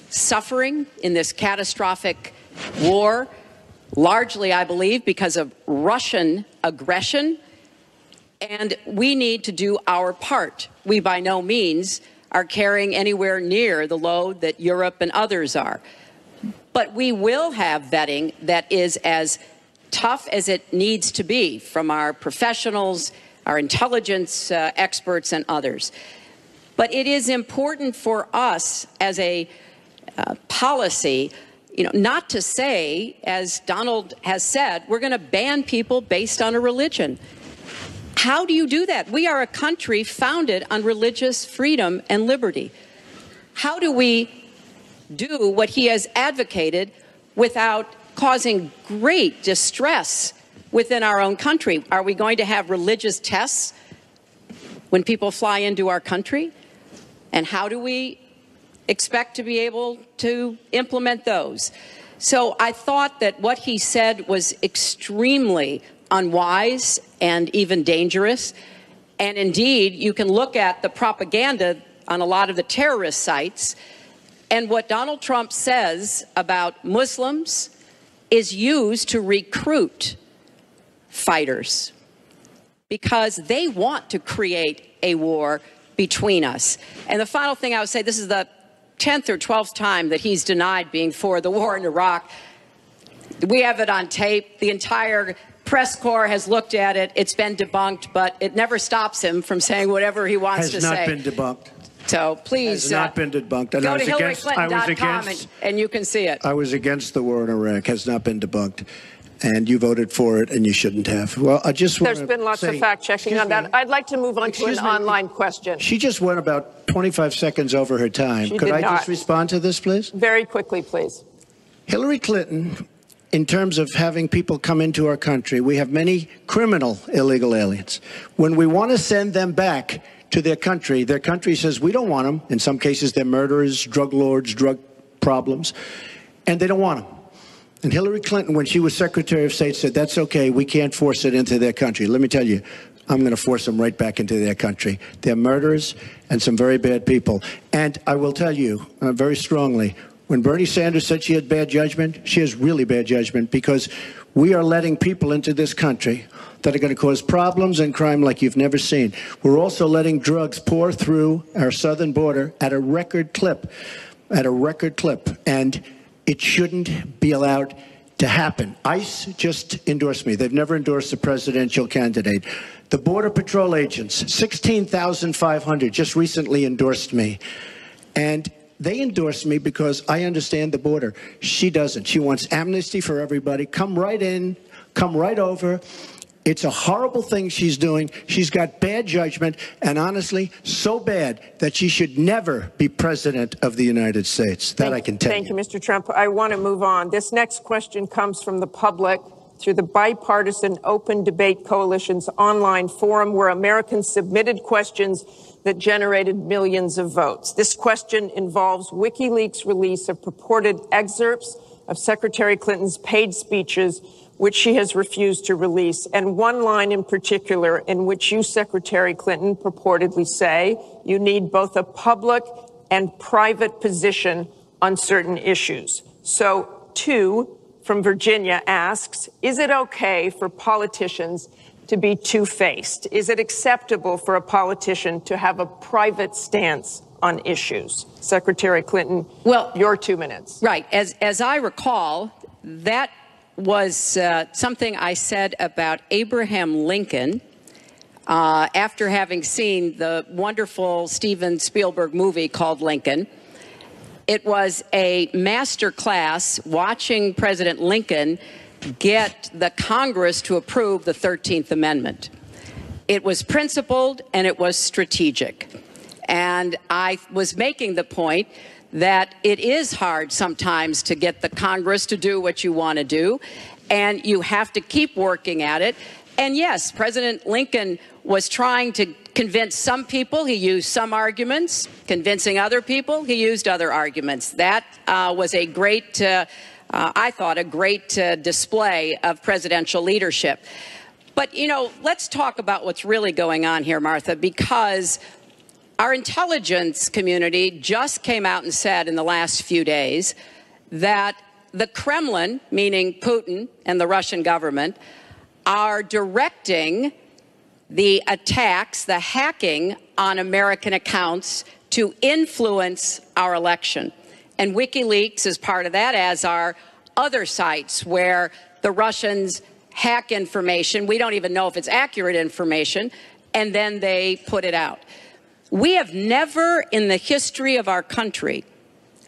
suffering in this catastrophic war, largely, I believe, because of Russian aggression. And we need to do our part. We by no means are carrying anywhere near the load that Europe and others are. But we will have vetting that is as tough as it needs to be from our professionals, our intelligence experts, and others. But it is important for us as a policy, not to say, as Donald has said, we're going to ban people based on a religion. How do you do that? We are a country founded on religious freedom and liberty. How do we do what he has advocated without causing great distress within our own country? Are we going to have religious tests when people fly into our country? And how do we expect to be able to implement those? So I thought that what he said was extremely unwise and even dangerous. And indeed, you can look at the propaganda on a lot of the terrorist sites, and what Donald Trump says about Muslims is used to recruit fighters because they want to create a war between us. And the final thing I would say, this is the 10th or 12th time that he's denied being for the war in Iraq. We have it on tape. The entire press corps has looked at it. It's been debunked, but it never stops him from saying whatever he wants to say. Has not been debunked. So please has not been debunked. And go to HillaryClinton.com and you can see it. I was against the war in Iraq. Has not been debunked. And you voted for it, and you shouldn't have. Well, I just want There's been lots of fact-checking on that. I'd like to move on to an online question. She just went about 25 seconds over her time. Could I just respond to this, please? Very quickly, please. Hillary Clinton, in terms of having people come into our country, we have many criminal illegal aliens. When we want to send them back to their country says we don't want them. In some cases, they're murderers, drug lords, drug problems, and they don't want them. And Hillary Clinton, when she was Secretary of State, said, that's okay, we can't force it into their country. Let me tell you, I'm going to force them right back into their country. They're murderers and some very bad people. And I will tell you very strongly, when Bernie Sanders said she had bad judgment, she has really bad judgment, because we are letting people into this country that are going to cause problems and crime like you've never seen. We're also letting drugs pour through our southern border at a record clip, and it shouldn't be allowed to happen. ICE just endorsed me. They've never endorsed a presidential candidate. The Border Patrol agents, 16,500, just recently endorsed me. And they endorsed me because I understand the border. She doesn't. She wants amnesty for everybody. Come right in, come right over. It's a horrible thing she's doing. She's got bad judgment, and honestly, so bad that she should never be president of the United States. That I can tell you. Thank you, Mr. Trump. I want to move on. This next question comes from the public through the Bipartisan Open Debate Coalition's online forum, where Americans submitted questions that generated millions of votes. This question involves WikiLeaks' release of purported excerpts of Secretary Clinton's paid speeches, which she has refused to release, and one line in particular in which you, Secretary Clinton, purportedly say you need both a public and private position on certain issues. So, two from Virginia asks, is it okay for politicians to be two-faced? Is it acceptable for a politician to have a private stance on issues? Secretary Clinton, well, your 2 minutes. Right. As I recall, that was something I said about Abraham Lincoln after having seen the wonderful Steven Spielberg movie called Lincoln. It was a master class watching President Lincoln get the Congress to approve the 13th Amendment. It was principled and it was strategic. And I was making the point that it is hard sometimes to get the Congress to do what you want to do, and you have to keep working at it. And yes, President Lincoln was trying to convince some people. He used some arguments. Convincing other people, he used other arguments. That was a great, I thought, a great display of presidential leadership. But, you know, let's talk about what's really going on here, Martha, because our intelligence community just came out and said in the last few days that the Kremlin, meaning Putin and the Russian government, are directing the attacks, the hacking on American accounts to influence our election. And WikiLeaks is part of that, as are other sites where the Russians hack information. We don't even know if it's accurate information, and then they put it out. We have never in the history of our country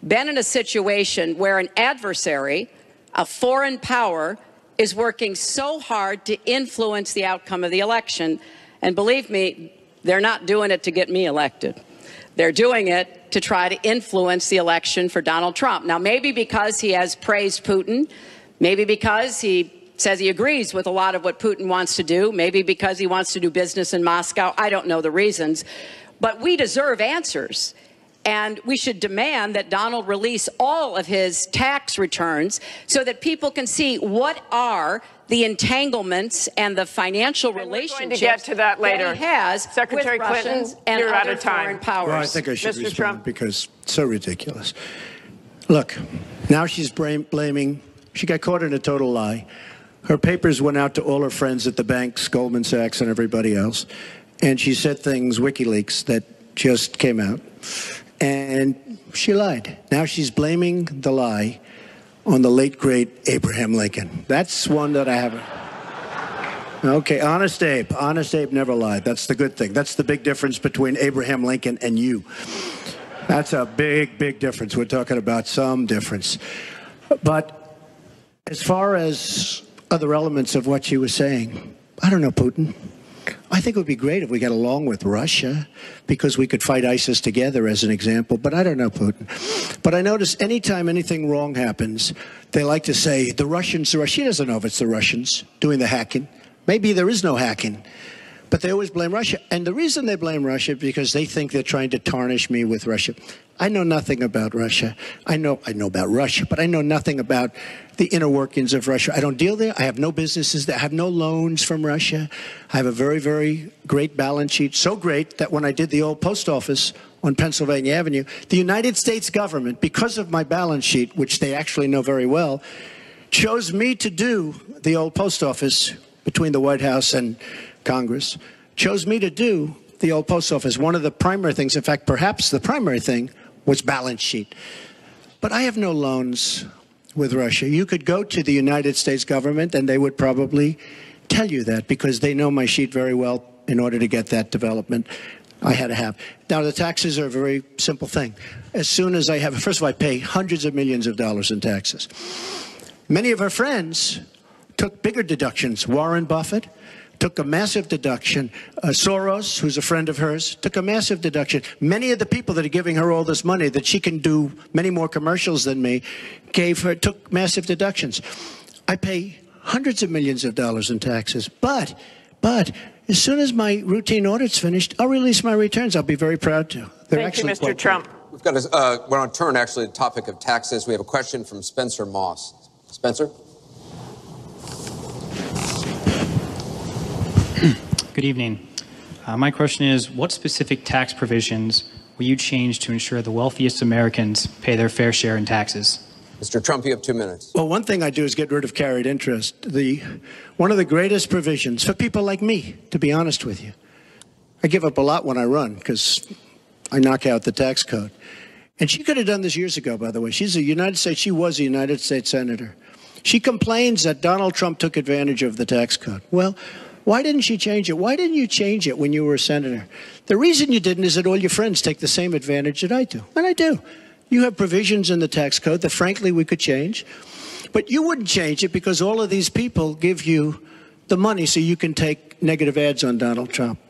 been in a situation where an adversary, a foreign power, is working so hard to influence the outcome of the election. And believe me, they're not doing it to get me elected. They're doing it to try to influence the election for Donald Trump. Now, maybe because he has praised Putin, maybe because he says he agrees with a lot of what Putin wants to do, maybe because he wants to do business in Moscow. I don't know the reasons. But we deserve answers. And we should demand that Donald release all of his tax returns so that people can see what are the entanglements and the financial relationships we're going to get to that later. That he has Secretary with Clinton, Russians and you're out other of time. foreign powers. Well, I think I should Mr. respond Trump. because it's so ridiculous. Look, now she's blaming, she got caught in a total lie. Her papers went out to all her friends at the banks, Goldman Sachs and everybody else, and she said things, WikiLeaks, that just came out. And she lied. Now she's blaming the lie on the late, great Abraham Lincoln. That's one that I haven't. Okay, Honest Abe. Honest Abe never lied. That's the good thing. That's the big difference between Abraham Lincoln and you. That's a big, big difference. We're talking about some difference. But as far as other elements of what she was saying, I don't know, Putin. I think it would be great if we got along with Russia because we could fight ISIS together, as an example. But I don't know Putin. But I notice anytime anything wrong happens, they like to say, the Russians, she doesn't know if it's the Russians doing the hacking. Maybe there is no hacking. But they always blame Russia. And the reason they blame Russia is because they think they're trying to tarnish me with Russia. I know nothing about Russia. I know about Russia, but I know nothing about the inner workings of Russia. I don't deal there. I have no businesses there. I have no loans from Russia. I have a very, very great balance sheet. So great that when I did the old post office on Pennsylvania Avenue, the United States government, because of my balance sheet, which they actually know very well, chose me to do the old post office between the White House and Congress, chose me to do the old post office. One of the primary things, in fact, perhaps the primary thing, was balance sheet. But I have no loans with Russia. You could go to the United States government and they would probably tell you that because they know my sheet very well in order to get that development I had to have. Now, the taxes are a very simple thing. As soon as I have, first of all, I pay hundreds of millions of dollars in taxes. Many of our friends took bigger deductions. Warren Buffett took a massive deduction. Soros, who's a friend of hers, took a massive deduction. Many of the people that are giving her all this money that she can do many more commercials than me took massive deductions. I pay hundreds of millions of dollars in taxes. But as soon as my routine audit's finished, I'll release my returns. I'll be very proud to. Thank you, Mr. Trump. We've got we're on turn, actually, to the topic of taxes. We have a question from Spencer Moss. Spencer? Good evening. My question is, what specific tax provisions will you change to ensure the wealthiest Americans pay their fair share in taxes? Mr. Trump, you have 2 minutes. Well, one thing I do is get rid of carried interest. One of the greatest provisions for people like me, to be honest with you. I give up a lot when I run because I knock out the tax code. And she could have done this years ago, by the way. She was a United States senator. She complains that Donald Trump took advantage of the tax code. Well, why didn't she change it? Why didn't you change it when you were a senator? The reason you didn't is that all your friends take the same advantage that I do. And I do. You have provisions in the tax code that, frankly, we could change. But you wouldn't change it because all of these people give you the money so you can take negative ads on Donald Trump.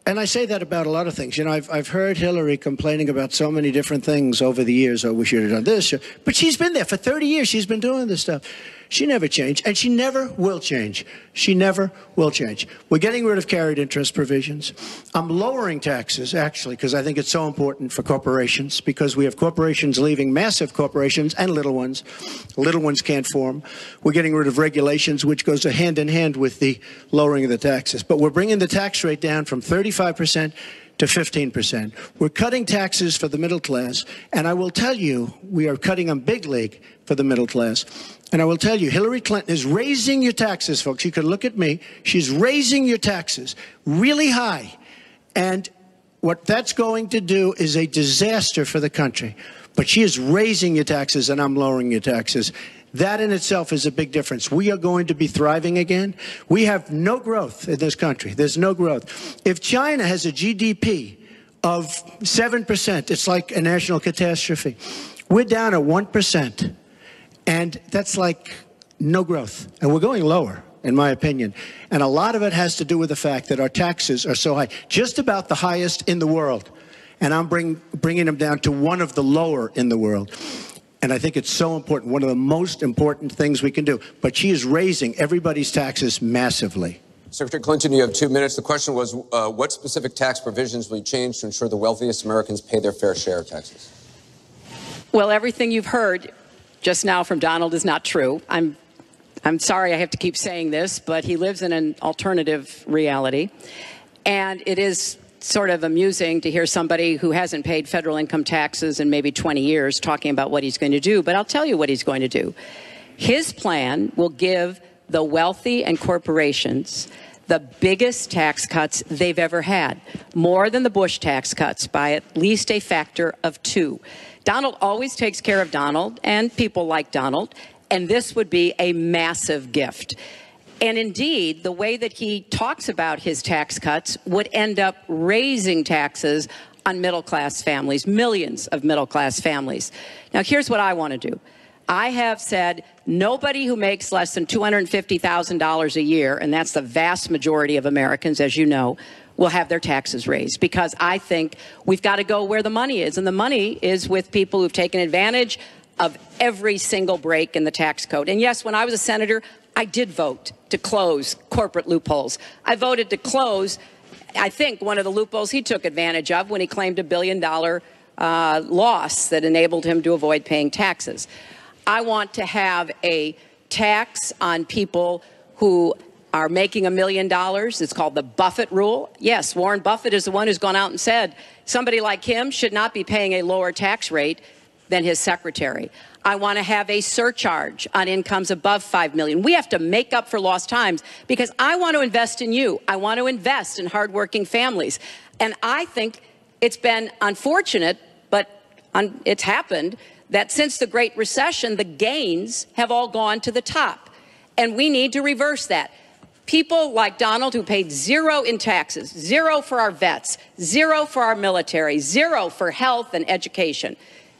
And I say that about a lot of things. You know, I've heard Hillary complaining about so many different things over the years. Oh, we should have done this. But she's been there for 30 years. She's been doing this stuff. She never changed, and she never will change. She never will change. We're getting rid of carried interest provisions. I'm lowering taxes, actually, because I think it's so important for corporations, because we have corporations leaving, massive corporations and little ones. Little ones can't form. We're getting rid of regulations, which goes hand in hand with the lowering of the taxes. But we're bringing the tax rate down from 35% to 15%. We're cutting taxes for the middle class, and I will tell you, we are cutting them big league for the middle class. And I will tell you, Hillary Clinton is raising your taxes, folks. You can look at me. She's raising your taxes really high. And what that's going to do is a disaster for the country. But she is raising your taxes and I'm lowering your taxes. That in itself is a big difference. We are going to be thriving again. We have no growth in this country. There's no growth. If China has a GDP of 7%, it's like a national catastrophe. We're down at 1%. And that's like no growth. And we're going lower, in my opinion. And a lot of it has to do with the fact that our taxes are so high, just about the highest in the world. And I'm bringing them down to one of the lower in the world. And I think it's so important, one of the most important things we can do. But she is raising everybody's taxes massively. Secretary Clinton, you have 2 minutes. The question was, what specific tax provisions will you change to ensure the wealthiest Americans pay their fair share of taxes? Well, everything you've heard just now from Donald is not true. I'm sorry I have to keep saying this, but he lives in an alternative reality. And it is sort of amusing to hear somebody who hasn't paid federal income taxes in maybe 20 years talking about what he's going to do. But I'll tell you what he's going to do. His plan will give the wealthy and corporations the biggest tax cuts they've ever had, more than the Bush tax cuts by at least a factor of 2. Donald always takes care of Donald and people like Donald, and this would be a massive gift. And indeed, the way that he talks about his tax cuts would end up raising taxes on middle-class families, millions of middle-class families. Now, here's what I want to do. I have said nobody who makes less than $250,000 a year, and that's the vast majority of Americans, as you know, will have their taxes raised, because I think we've got to go where the money is. And the money is with people who've taken advantage of every single break in the tax code. And yes, when I was a senator, I did vote to close corporate loopholes. I voted to close, I think, one of the loopholes he took advantage of when he claimed $1 billion loss that enabled him to avoid paying taxes. I want to have a tax on people who are making $1 million. It's called the Buffett rule. Yes, Warren Buffett is the one who's gone out and said somebody like him should not be paying a lower tax rate than his secretary. I want to have a surcharge on incomes above $5 million. We have to make up for lost times because I want to invest in you. I want to invest in hardworking families. And I think it's been unfortunate, but it's happened, that since the Great Recession, the gains have all gone to the top. And we need to reverse that. People like Donald who paid 0 in taxes, 0 for our vets, 0 for our military, 0 for health and education.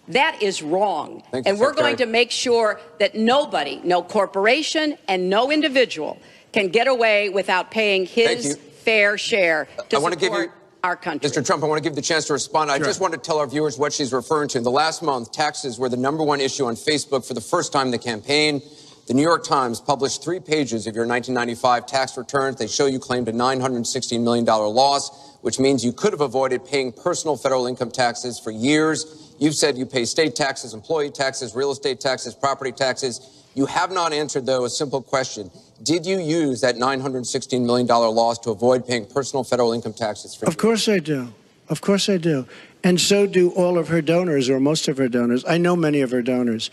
That is wrong. And we're going to make sure that nobody, no corporation and no individual can get away without paying his fair share to support our country. Mr. Trump, I want to give you the chance to respond. I just want to tell our viewers what she's referring to. In the last month, taxes were the #1 issue on Facebook for the first time in the campaign. The New York Times published 3 pages of your 1995 tax returns. They show you claimed a $916 million loss, which means you could have avoided paying personal federal income taxes for years. You've said you pay state taxes, employee taxes, real estate taxes, property taxes. You have not answered, though, a simple question. Did you use that $916 million loss to avoid paying personal federal income taxes for years? Of course I do. Of course I do. And so do all of her donors, or most of her donors. I know many of her donors.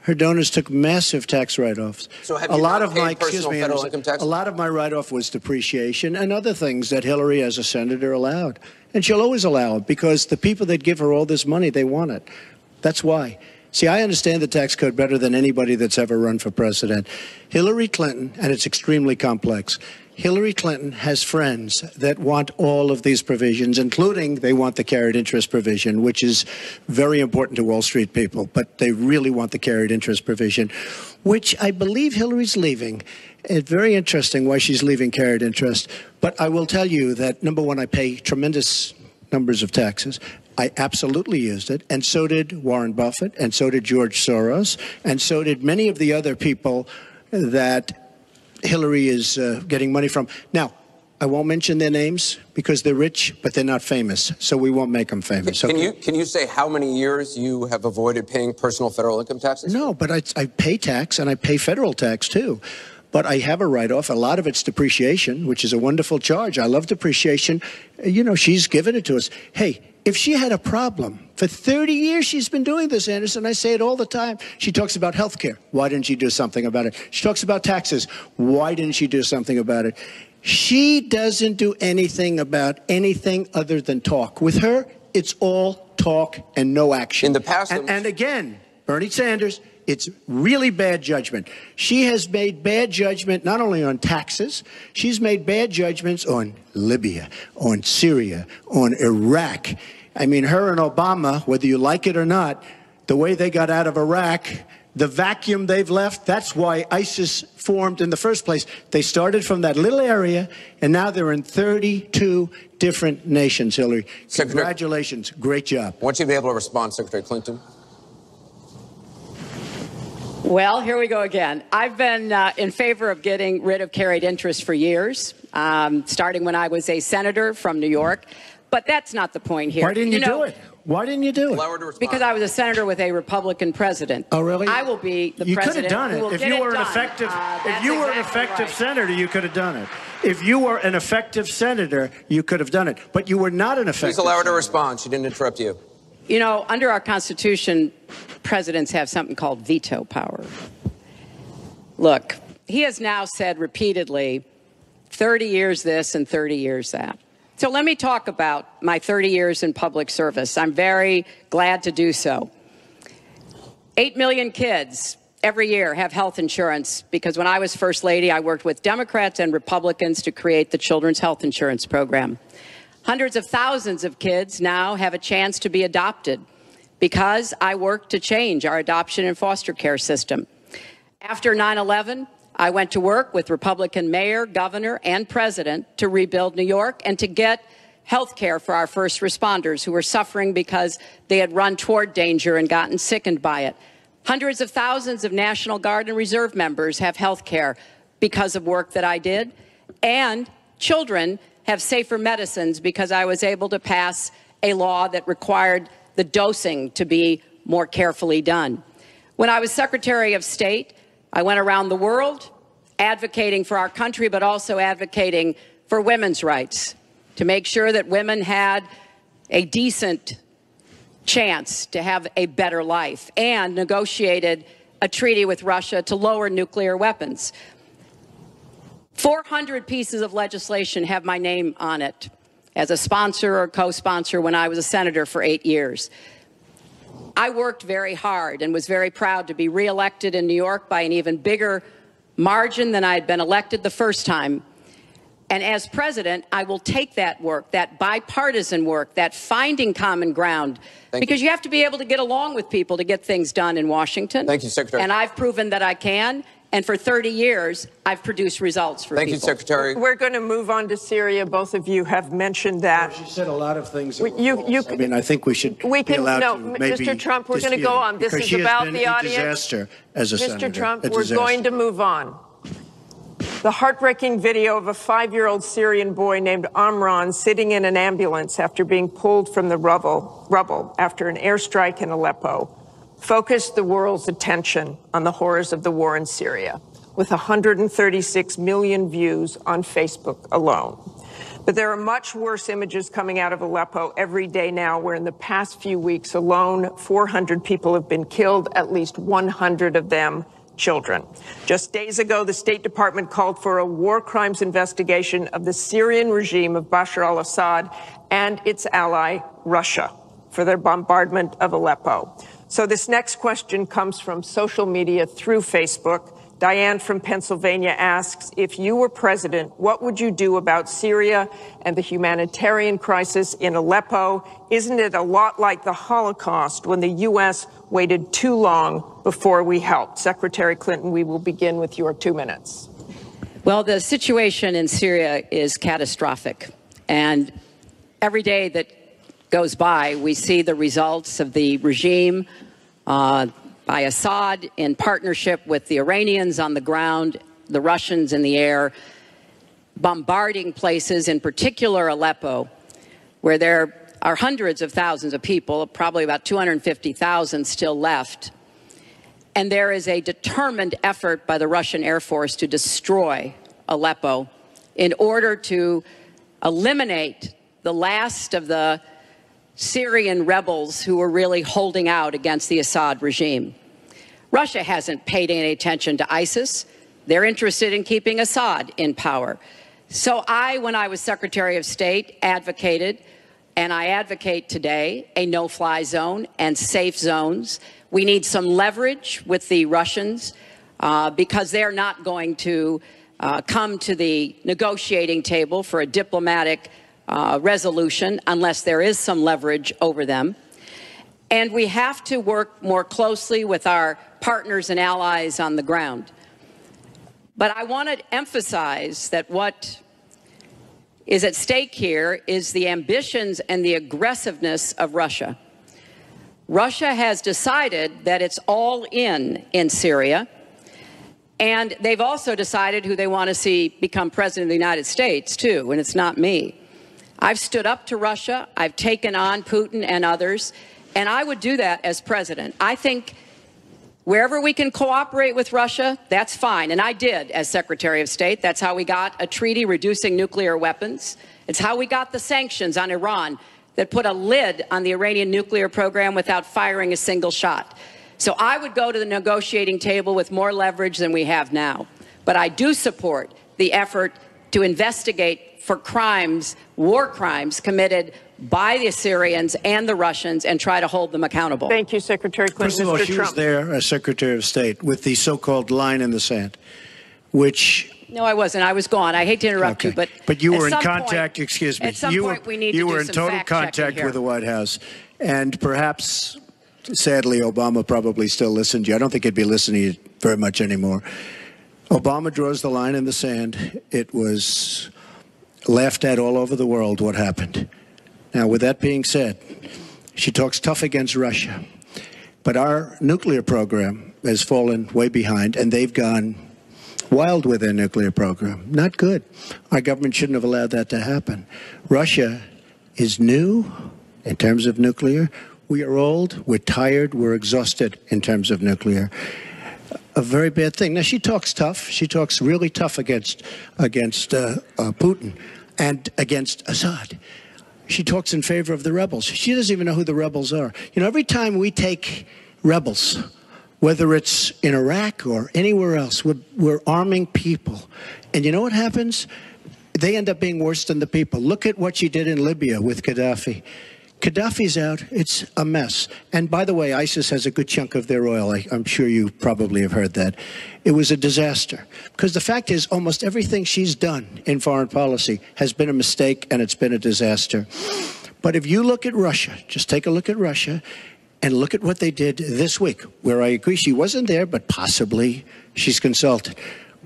Her donors took massive tax write-offs. So have you not paid personal federal income taxes? A lot of my write-off was depreciation and other things that Hillary, as a senator, allowed. And she'll always allow it because the people that give her all this money, they want it. That's why. See, I understand the tax code better than anybody that's ever run for president. Hillary Clinton, and it's extremely complex, Hillary Clinton has friends that want all of these provisions, including they want the carried interest provision, which is very important to Wall Street people, but they really want the carried interest provision, which I believe Hillary's leaving. It's very interesting why she's leaving carried interest. But I will tell you that, #1, I pay tremendous numbers of taxes. I absolutely used it, and so did Warren Buffett, and so did George Soros, and so did many of the other people that Hillary is getting money from. Now, I won't mention their names because they're rich, but they're not famous, so we won't make them famous. Can you say how many years you have avoided paying personal federal income taxes? No, but I pay tax, and I pay federal tax, too. But I have a write-off. A lot of it's depreciation, which is a wonderful charge. I love depreciation. You know, she's given it to us. Hey, if she had a problem, for 30 years she's been doing this, Anderson. I say it all the time. She talks about health care. Why didn't she do something about it? She talks about taxes. Why didn't she do something about it? She doesn't do anything about anything other than talk. With her, it's all talk and no action. In the past, and again, Bernie Sanders, it's really bad judgment. She has made bad judgment not only on taxes, she's made bad judgments on Libya, on Syria, on Iraq. I mean, her and Obama, whether you like it or not, the way they got out of Iraq, the vacuum they've left, that's why ISIS formed in the first place. They started from that little area, and now they're in 32 different nations, Hillary. Congratulations. Great job. I want you to be able to respond, Secretary Clinton. Well, here we go again. I've been in favor of getting rid of carried interest for years, starting when I was a senator from New York. But that's not the point here. Why didn't you do it? Why didn't you do it? Because I was a senator with a Republican president. Oh, really? I will be the you president. You could have done it. If you were an effective, if you were an effective senator, you could have done it. If you were an effective senator, you could have done it. But you were not an effective. Please allow her to senator. respond. She didn't interrupt you. You know, under our Constitution, presidents have something called veto power. Look, he has now said repeatedly, 30 years this and 30 years that. So let me talk about my 30 years in public service. I'm very glad to do so. 8 million kids every year have health insurance because when I was First Lady, I worked with Democrats and Republicans to create the Children's Health Insurance Program. Hundreds of thousands of kids now have a chance to be adopted because I worked to change our adoption and foster care system. After 9/11, I went to work with Republican mayor, governor, and president to rebuild New York and to get health care for our first responders who were suffering because they had run toward danger and gotten sickened by it. Hundreds of thousands of National Guard and Reserve members have health care because of work that I did. And children have safer medicines because I was able to pass a law that required the dosing to be more carefully done. When I was Secretary of State, I went around the world advocating for our country, but also advocating for women's rights, to make sure that women had a decent chance to have a better life, and negotiated a treaty with Russia to lower nuclear weapons. 400 pieces of legislation have my name on it as a sponsor or co-sponsor when I was a senator for 8 years. I worked very hard and was very proud to be reelected in New York by an even bigger margin than I had been elected the first time. And as president, I will take that work, that bipartisan work, that finding common ground, because you have to be able to get along with people to get things done in Washington. Thank you, Secretary. And I've proven that I can. And for 30 years, I've produced results for people. Thank you, Secretary. We're going to move on to Syria. Both of you have mentioned that. She said a lot of things. I mean, I think we should be allowed to maybe Mr. Trump, we're going to go on. This is about the audience. Disaster as a senator. Mr. Trump, we're going to move on. The heartbreaking video of a 5-year-old Syrian boy named Amran sitting in an ambulance after being pulled from the rubble after an airstrike in Aleppo focused the world's attention on the horrors of the war in Syria, with 136 million views on Facebook alone. But there are much worse images coming out of Aleppo every day now, where in the past few weeks alone, 400 people have been killed, at least 100 of them children. Just days ago, the State Department called for a war crimes investigation of the Syrian regime of Bashar al-Assad and its ally, Russia, for their bombardment of Aleppo. So this next question comes from social media through Facebook. Diane from Pennsylvania asks, if you were president, what would you do about Syria and the humanitarian crisis in Aleppo? Isn't it a lot like the Holocaust when the U.S. waited too long before we helped? Secretary Clinton, we will begin with your 2 minutes. Well, the situation in Syria is catastrophic. And every day that goes by, we see the results of the regime by Assad in partnership with the Iranians on the ground, the Russians in the air, bombarding places, in particular Aleppo, where there are hundreds of thousands of people, probably about 250,000 still left. And there is a determined effort by the Russian Air Force to destroy Aleppo in order to eliminate the last of the Syrian rebels who were really holding out against the Assad regime. Russia hasn't paid any attention to ISIS. They're interested in keeping Assad in power. So when I was Secretary of State, advocated And I advocate today a no-fly zone and safe zones. We need some leverage with the Russians because they're not going to come to the negotiating table for a diplomatic resolution unless there is some leverage over them. And we have to work more closely with our partners and allies on the ground. But I want to emphasize that what is at stake here is the ambitions and the aggressiveness of Russia. Russia has decided that it's all in Syria, and they've also decided who they want to see become president of the United States, too, and it's not me. I've stood up to Russia, I've taken on Putin and others, and I would do that as president. I think wherever we can cooperate with Russia, that's fine. And I did as Secretary of State. That's how we got a treaty reducing nuclear weapons. It's how we got the sanctions on Iran that put a lid on the Iranian nuclear program without firing a single shot. So I would go to the negotiating table with more leverage than we have now. But I do support the effort to investigate for crimes, war crimes committed by the Syrians and the Russians and try to hold them accountable. Thank you, Secretary Clinton. First of all, she was there as Secretary of State with the so-called line in the sand, which... No, I wasn't. I was gone. I hate to interrupt you, but you were in contact, excuse me. At some point, we need to do some You were in total contact with the White House. And perhaps, sadly, Obama probably still listened to you. I don't think he'd be listening to you very much anymore. Obama draws the line in the sand. It was laughed at all over the world what happened. Now, with that being said, she talks tough against Russia. But our nuclear program has fallen way behind, and they've gone wild with their nuclear program. Not good. Our government shouldn't have allowed that to happen. Russia is new in terms of nuclear. We are old, we're tired, we're exhausted in terms of nuclear. A very bad thing. Now, she talks tough. She talks really tough against Putin and against Assad. She talks in favor of the rebels. She doesn't even know who the rebels are. You know, every time we take rebels, whether it's in Iraq or anywhere else, we're arming people. And you know what happens? They end up being worse than the people. Look at what she did in Libya with Gaddafi. Gaddafi's out. It's a mess. And by the way, ISIS has a good chunk of their oil. I'm sure you probably have heard that. It was a disaster. Because the fact is, almost everything she's done in foreign policy has been a mistake, and it's been a disaster. But if you look at Russia, just take a look at Russia, and look at what they did this week, where I agree she wasn't there, but possibly she's consulted.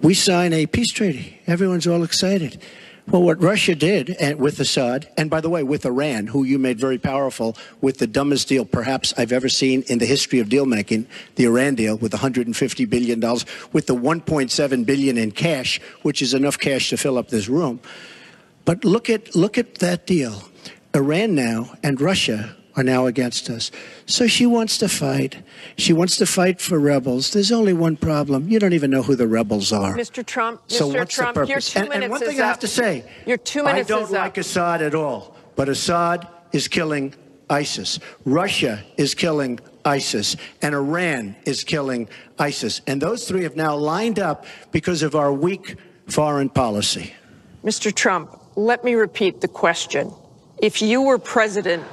We sign a peace treaty. Everyone's all excited. Well, what Russia did with Assad, and by the way, with Iran, who you made very powerful with the dumbest deal perhaps I've ever seen in the history of deal making, the Iran deal with $150 billion, with the $1.7 billion in cash, which is enough cash to fill up this room. But look at that deal. Iran now and Russia are now against us. So she wants to fight. She wants to fight for rebels. There's only one problem. You don't even know who the rebels are. Mr. Trump, so Mr. what's Trump, the purpose? your 2 minutes and one thing is I have up. to say, your 2 minutes I don't is like Assad at all, but Assad is killing ISIS. Russia is killing ISIS, and Iran is killing ISIS. And those three have now lined up because of our weak foreign policy. Mr. Trump, let me repeat the question. If you were president,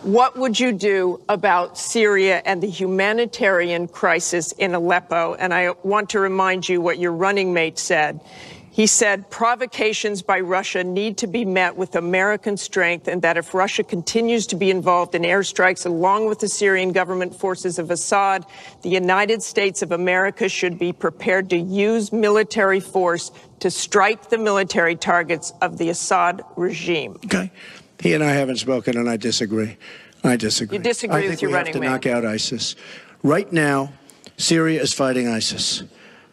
what would you do about Syria and the humanitarian crisis in Aleppo? And I want to remind you what your running mate said. He said provocations by Russia need to be met with American strength, and that if Russia continues to be involved in airstrikes along with the Syrian government forces of Assad, the United States of America should be prepared to use military force to strike the military targets of the Assad regime. Okay. He and I haven't spoken, and I disagree. I disagree. You disagree with your running mate. I think we have to knock out ISIS. Right now, Syria is fighting ISIS.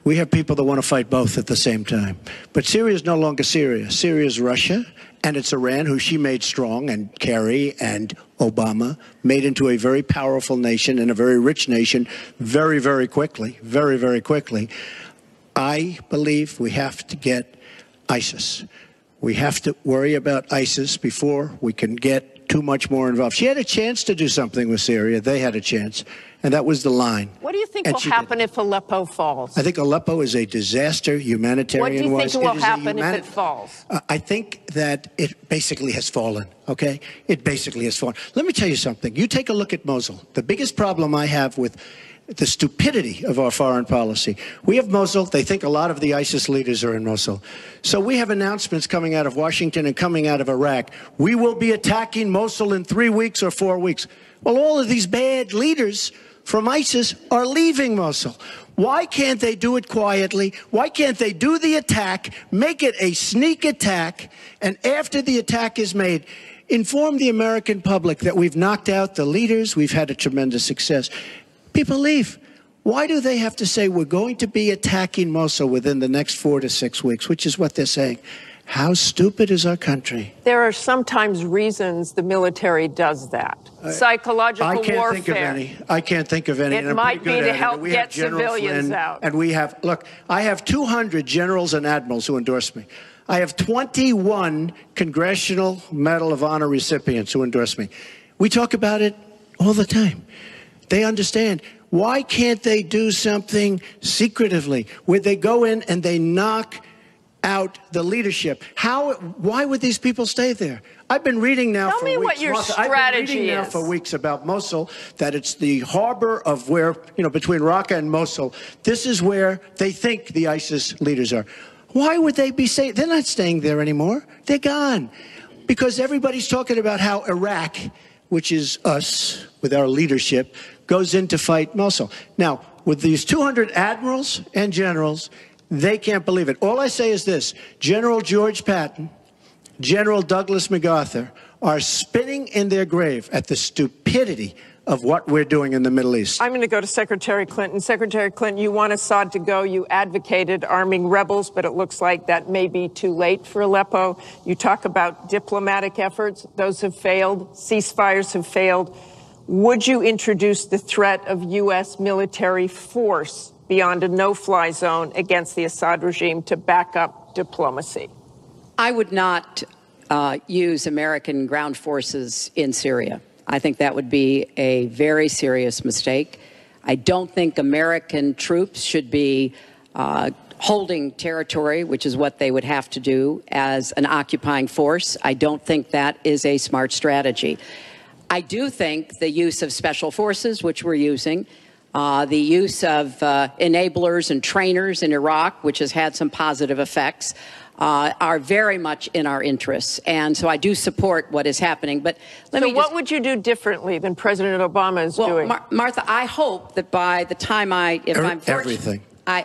We have people that want to fight both at the same time. But Syria is no longer Syria. Syria is Russia, and it's Iran, who she made strong, and Kerry and Obama made into a very powerful nation and a very rich nation very, very quickly, very, very quickly. I believe we have to get ISIS. We have to worry about ISIS before we can get too much more involved. She had a chance to do something with Syria. They had a chance, and that was the line. What do you think And will she happen did. if Aleppo falls? I think Aleppo is a disaster, humanitarian-wise. What do you think will happen if it falls? I think that it basically has fallen, okay? It basically has fallen. Let me tell you something. You take a look at Mosul. The biggest problem I have with the stupidity of our foreign policy. We have Mosul. They think a lot of the ISIS leaders are in Mosul. So we have announcements coming out of Washington and coming out of Iraq. We will be attacking Mosul in 3 weeks or 4 weeks. Well, all of these bad leaders from ISIS are leaving Mosul. Why can't they do it quietly? Why can't they do the attack, make it a sneak attack, and after the attack is made, inform the American public that we've knocked out the leaders, we've had a tremendous success. People leave. Why do they have to say we're going to be attacking Mosul within the next 4 to 6 weeks, which is what they're saying? How stupid is our country? There are sometimes reasons the military does that. Psychological warfare. I can't think of any. I can't think of any. It might be to help get civilians out. And we have, look, I have 200 generals and admirals who endorse me. I have 21 Congressional Medal of Honor recipients who endorse me. We talk about it all the time. They understand. Why can't they do something secretively where they go in and they knock out the leadership? Why would these people stay there? I've been reading now for weeks. Tell me what your strategy I've been reading now for weeks about Mosul, that it's the harbor of where, between Raqqa and Mosul. This is where they think the ISIS leaders are. Why would they be staying? They're not staying there anymore. They're gone. Because everybody's talking about how Iraq, which is us with our leadership, goes in to fight Mosul. Now, with these 200 admirals and generals, they can't believe it. All I say is this: General George Patton, General Douglas MacArthur are spinning in their grave at the stupidity of what we're doing in the Middle East. I'm going to go to Secretary Clinton. Secretary Clinton, you want Assad to go. You advocated arming rebels, but it looks like that may be too late for Aleppo. You talk about diplomatic efforts. Those have failed. Ceasefires have failed. Would you introduce the threat of U.S. military force beyond a no-fly zone against the Assad regime to back up diplomacy? I would not use American ground forces in Syria. I think that would be a very serious mistake. I don't think American troops should be holding territory, which is what they would have to do as an occupying force. I don't think that is a smart strategy. I do think the use of special forces, which we're using, the use of enablers and trainers in Iraq, which has had some positive effects, are very much in our interests. And so I do support what is happening. But what would you do differently than President Obama is doing? Martha, I hope that by the time I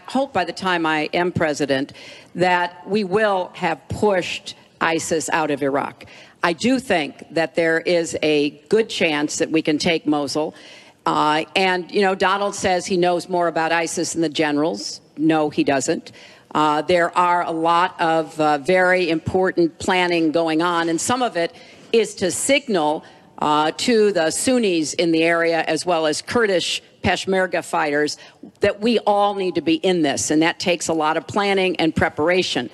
hope by the time I am president that we will have pushed ISIS out of Iraq. I do think that there is a good chance that we can take Mosul. Donald says he knows more about ISIS than the generals. No, he doesn't. There are a lot of very important planning going on, and some of it is to signal to the Sunnis in the area, as well as Kurdish Peshmerga fighters, that we all need to be in this, and that takes a lot of planning and preparation.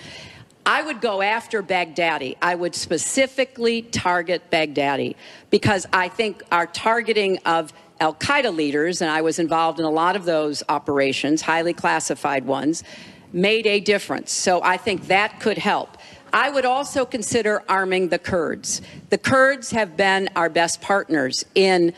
I would go after Baghdadi. I would specifically target Baghdadi because I think our targeting of al-Qaeda leaders, and I was involved in a lot of those operations, highly classified ones, made a difference. So I think that could help. I would also consider arming the Kurds. The Kurds have been our best partners in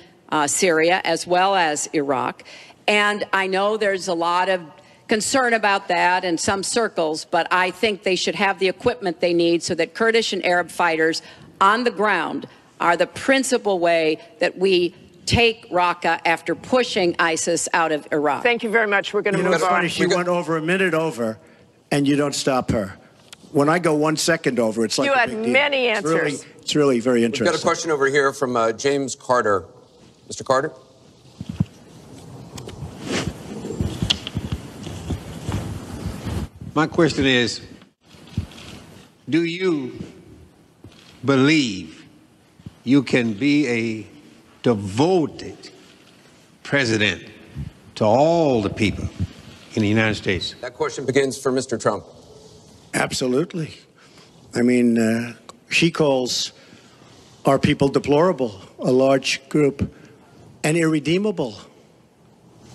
Syria as well as Iraq. And I know there's a lot of concern about that in some circles, but I think they should have the equipment they need so that Kurdish and Arab fighters on the ground are the principal way that we take Raqqa after pushing ISIS out of Iraq. Thank you very much. We're going to move on. Funny, she went over a minute over, and you don't stop her. When I go 1 second over, it's like you had many answers. It's really very interesting. We've got a question over here from James Carter. Mr. Carter? My question is, do you believe you can be a devoted president to all the people in the United States? That question begins for Mr. Trump. Absolutely. I mean, she calls Are people deplorable, a large group, and irredeemable?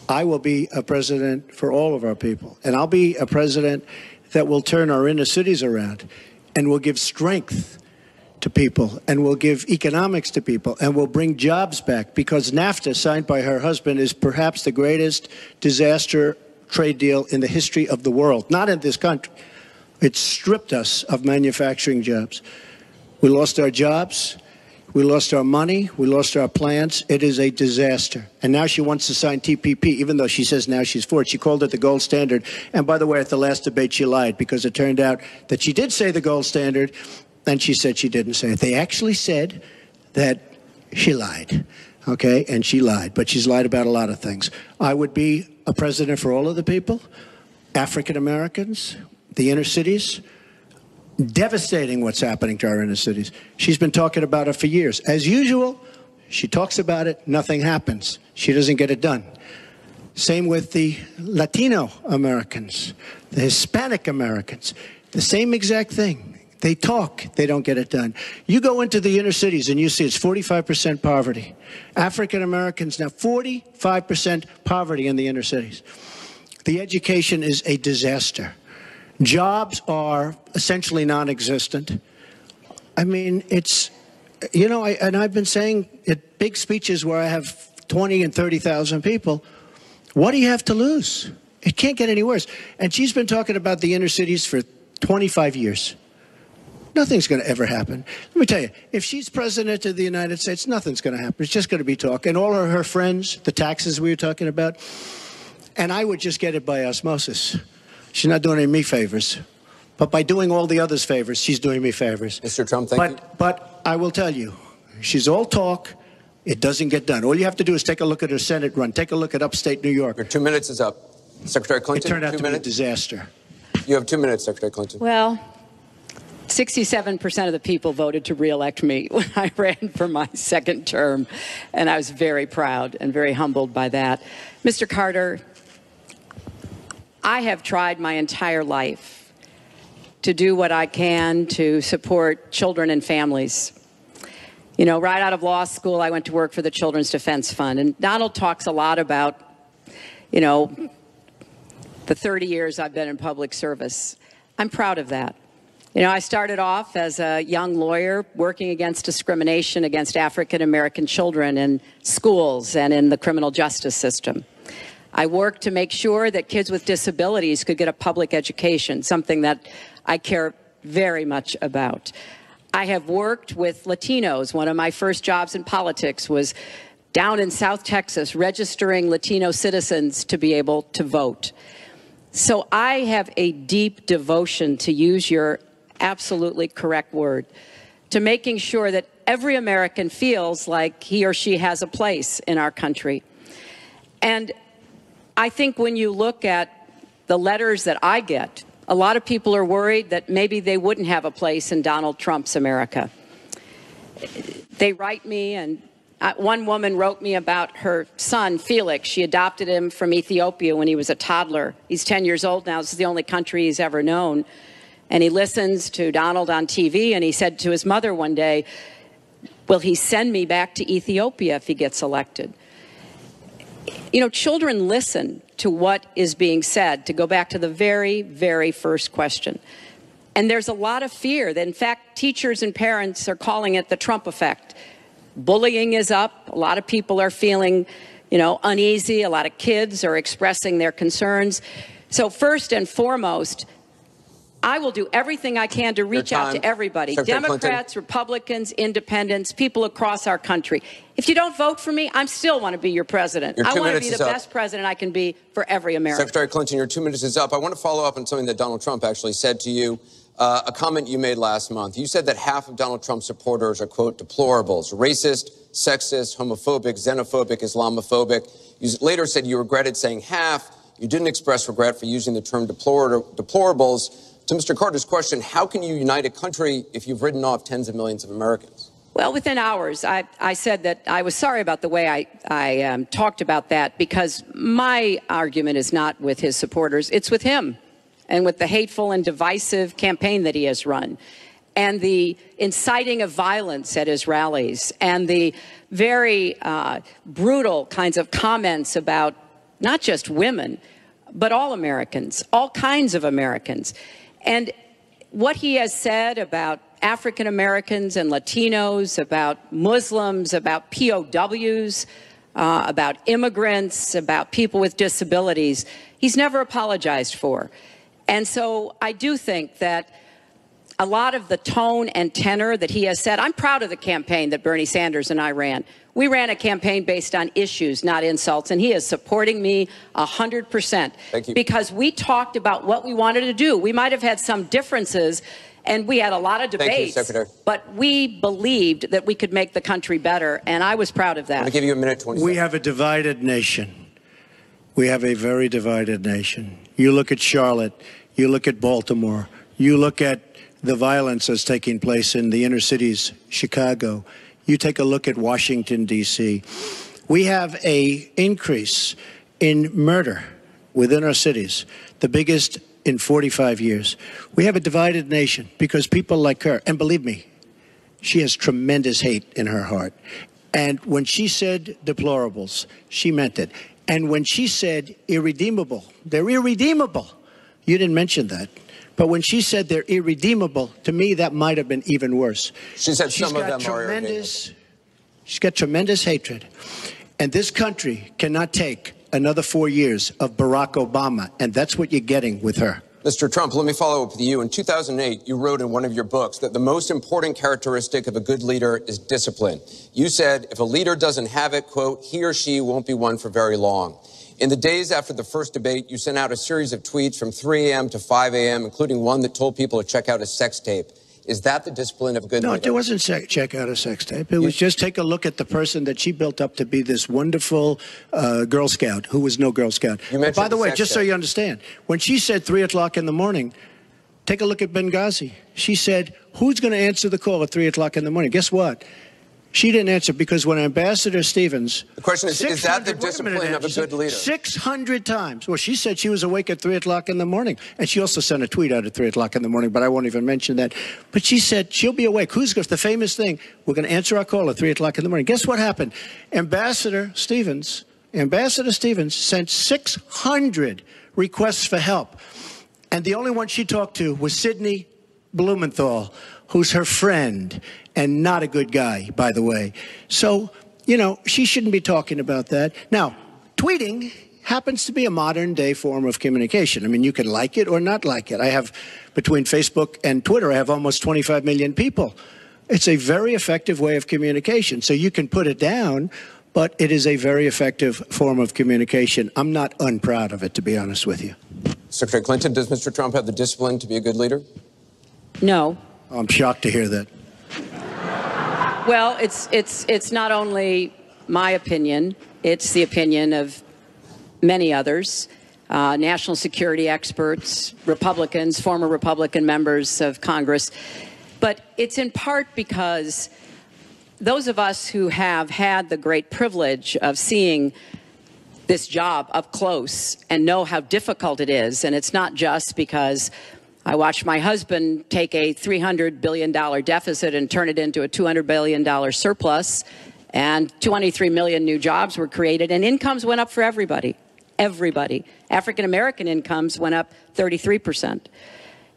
I will be a president for all of our people, and I'll be a president that will turn our inner cities around and will give strength to people and will give economics to people and will bring jobs back, because NAFTA, signed by her husband, is perhaps the greatest disaster trade deal in the history of the world, not in this country. It stripped us of manufacturing jobs. We lost our jobs. We lost our money. We lost our plants. It is a disaster. And now she wants to sign TPP, even though she says now she's for it. She called it the gold standard. And by the way, at the last debate, she lied, because it turned out that she did say the gold standard, and she said she didn't say it. They actually said that she lied, okay? And she lied, but she's lied about a lot of things. I would be a president for all of the people, African Americans, the inner cities. Devastating what's happening to our inner cities. She's been talking about it for years. As usual, she talks about it, nothing happens. She doesn't get it done. Same with the Latino Americans, the Hispanic Americans, the same exact thing. They talk, they don't get it done. You go into the inner cities and you see it's 45% poverty. African Americans now, 45% poverty in the inner cities. The education is a disaster. Jobs are essentially non-existent. I mean, it's, you know, and I've been saying at big speeches where I have 20 and 30,000 people, what do you have to lose? It can't get any worse. And she's been talking about the inner cities for 25 years. Nothing's going to ever happen. Let me tell you, if she's president of the United States, nothing's going to happen. It's just going to be talk. And all of her friends, the taxes we were talking about, and I would just get it by osmosis. She's not doing any me favors. But by doing all the others favors, she's doing me favors. Mr. Trump, thank you. But I will tell you, she's all talk. It doesn't get done. All you have to do is take a look at her Senate run. Take a look at upstate New York. Your 2 minutes is up. Secretary Clinton, it turned out 2 to minutes. be a disaster. You have 2 minutes, Secretary Clinton. Well, 67% of the people voted to re-elect me when I ran for my second term, and I was very proud and very humbled by that. Mr. Carter, I have tried my entire life to do what I can to support children and families. You know, right out of law school, I went to work for the Children's Defense Fund. And Donald talks a lot about, you know, the 30 years I've been in public service. I'm proud of that. You know, I started off as a young lawyer working against discrimination against African American children in schools and in the criminal justice system. I worked to make sure that kids with disabilities could get a public education, something that I care very much about. I have worked with Latinos. One of my first jobs in politics was down in South Texas, registering Latino citizens to be able to vote. So I have a deep devotion, to use your absolutely correct word, to making sure that every American feels like he or she has a place in our country. And I think when you look at the letters that I get, a lot of people are worried that maybe they wouldn't have a place in Donald Trump's America. They write me, and one woman wrote me about her son, Felix. She adopted him from Ethiopia when he was a toddler. He's 10 years old now. This is the only country he's ever known. And he listens to Donald on TV, and he said to his mother one day, will he send me back to Ethiopia if he gets elected? You know, children listen to what is being said, to go back to the very, very first question. And there's a lot of fear that, in fact, teachers and parents are calling it the Trump effect. Bullying is up. A lot of people are feeling, you know, uneasy. A lot of kids are expressing their concerns. So first and foremost, I will do everything I can to reach out to everybody, Secretary Democrats, Clinton. Republicans, independents, people across our country. If you don't vote for me, I still want to be your president. Your 2 I want to minutes be is the up. best president I can be for every American. Secretary Clinton, your 2 minutes is up. I want to follow up on something that Donald Trump actually said to you, a comment you made last month. You said that half of Donald Trump's supporters are, quote, deplorables, racist, sexist, homophobic, xenophobic, Islamophobic. You later said you regretted saying half. You didn't express regret for using the term deplorables. To Mr. Carter's question, how can you unite a country if you've written off tens of millions of Americans? Well, within hours, I said that I was sorry about the way I talked about that, because my argument is not with his supporters. It's with him and with the hateful and divisive campaign that he has run. and the inciting of violence at his rallies and the very brutal kinds of comments about not just women, but all Americans, all kinds of Americans. And what he has said about African Americans and Latinos, about Muslims, about POWs, about immigrants, about people with disabilities, he's never apologized for. And so I do think that a lot of the tone and tenor that he has said, I'm proud of the campaign that Bernie Sanders and I ran. We ran a campaign based on issues, not insults, and he is supporting me 100%. Thank you. Because we talked about what we wanted to do. We might have had some differences, and we had a lot of debates. Thank you, Secretary. But we believed that we could make the country better, and I was proud of that. I'm going to give you a minute, 20 seconds. We have a divided nation. We have a very divided nation. You look at Charlotte, you look at Baltimore, you look at the violence that's taking place in the inner cities, Chicago. You take a look at Washington, D.C. We have an increase in murder within our cities, the biggest in 45 years. We have a divided nation because people like her, and believe me, she has tremendous hate in her heart. And when she said deplorables, she meant it. And when she said irredeemable, they're irredeemable. You didn't mention that. But when she said they're irredeemable, to me, that might have been even worse. She said some of them are irredeemable. She's got tremendous hatred. And this country cannot take another 4 years of Barack Obama. And that's what you're getting with her. Mr. Trump, let me follow up with you. In 2008, you wrote in one of your books that the most important characteristic of a good leader is discipline. You said if a leader doesn't have it, quote, he or she won't be one for very long. In the days after the first debate, you sent out a series of tweets from 3 a.m. to 5 a.m., including one that told people to check out a sex tape. Is that the discipline of a good leader? No, it wasn't check out a sex tape. It was just take a look at the person that she built up to be this wonderful Girl Scout, who was no Girl Scout. By the way, just so you understand, when she said 3 o'clock in the morning, take a look at Benghazi. She said, who's going to answer the call at 3 o'clock in the morning? Guess what? She didn't answer because when Ambassador Stevens... The question is that the discipline of a good leader? 600 times. Well, she said she was awake at 3 o'clock in the morning. And she also sent a tweet out at 3 o'clock in the morning, but I won't even mention that. But she said she'll be awake. Who's going to... The famous thing, we're going to answer our call at 3 o'clock in the morning. Guess what happened? Ambassador Stevens sent 600 requests for help. And the only one she talked to was Sidney Blumenthal, who's her friend and not a good guy, by the way. So, you know, she shouldn't be talking about that. Now, tweeting happens to be a modern-day form of communication. I mean, you can like it or not like it. I have, between Facebook and Twitter, I have almost 25 million people. It's a very effective way of communication. So you can put it down, but it is a very effective form of communication. I'm not unproud of it, to be honest with you. Secretary Clinton, does Mr. Trump have the discipline to be a good leader? No. I'm shocked to hear that. Well, it's not only my opinion, it's the opinion of many others, national security experts, Republicans, former Republican members of Congress. But it's in part because those of us who have had the great privilege of seeing this job up close and know how difficult it is, and it's not just because I watched my husband take a $300 billion deficit and turn it into a $200 billion surplus, and 23 million new jobs were created, and incomes went up for everybody. Everybody. African-American incomes went up 33%.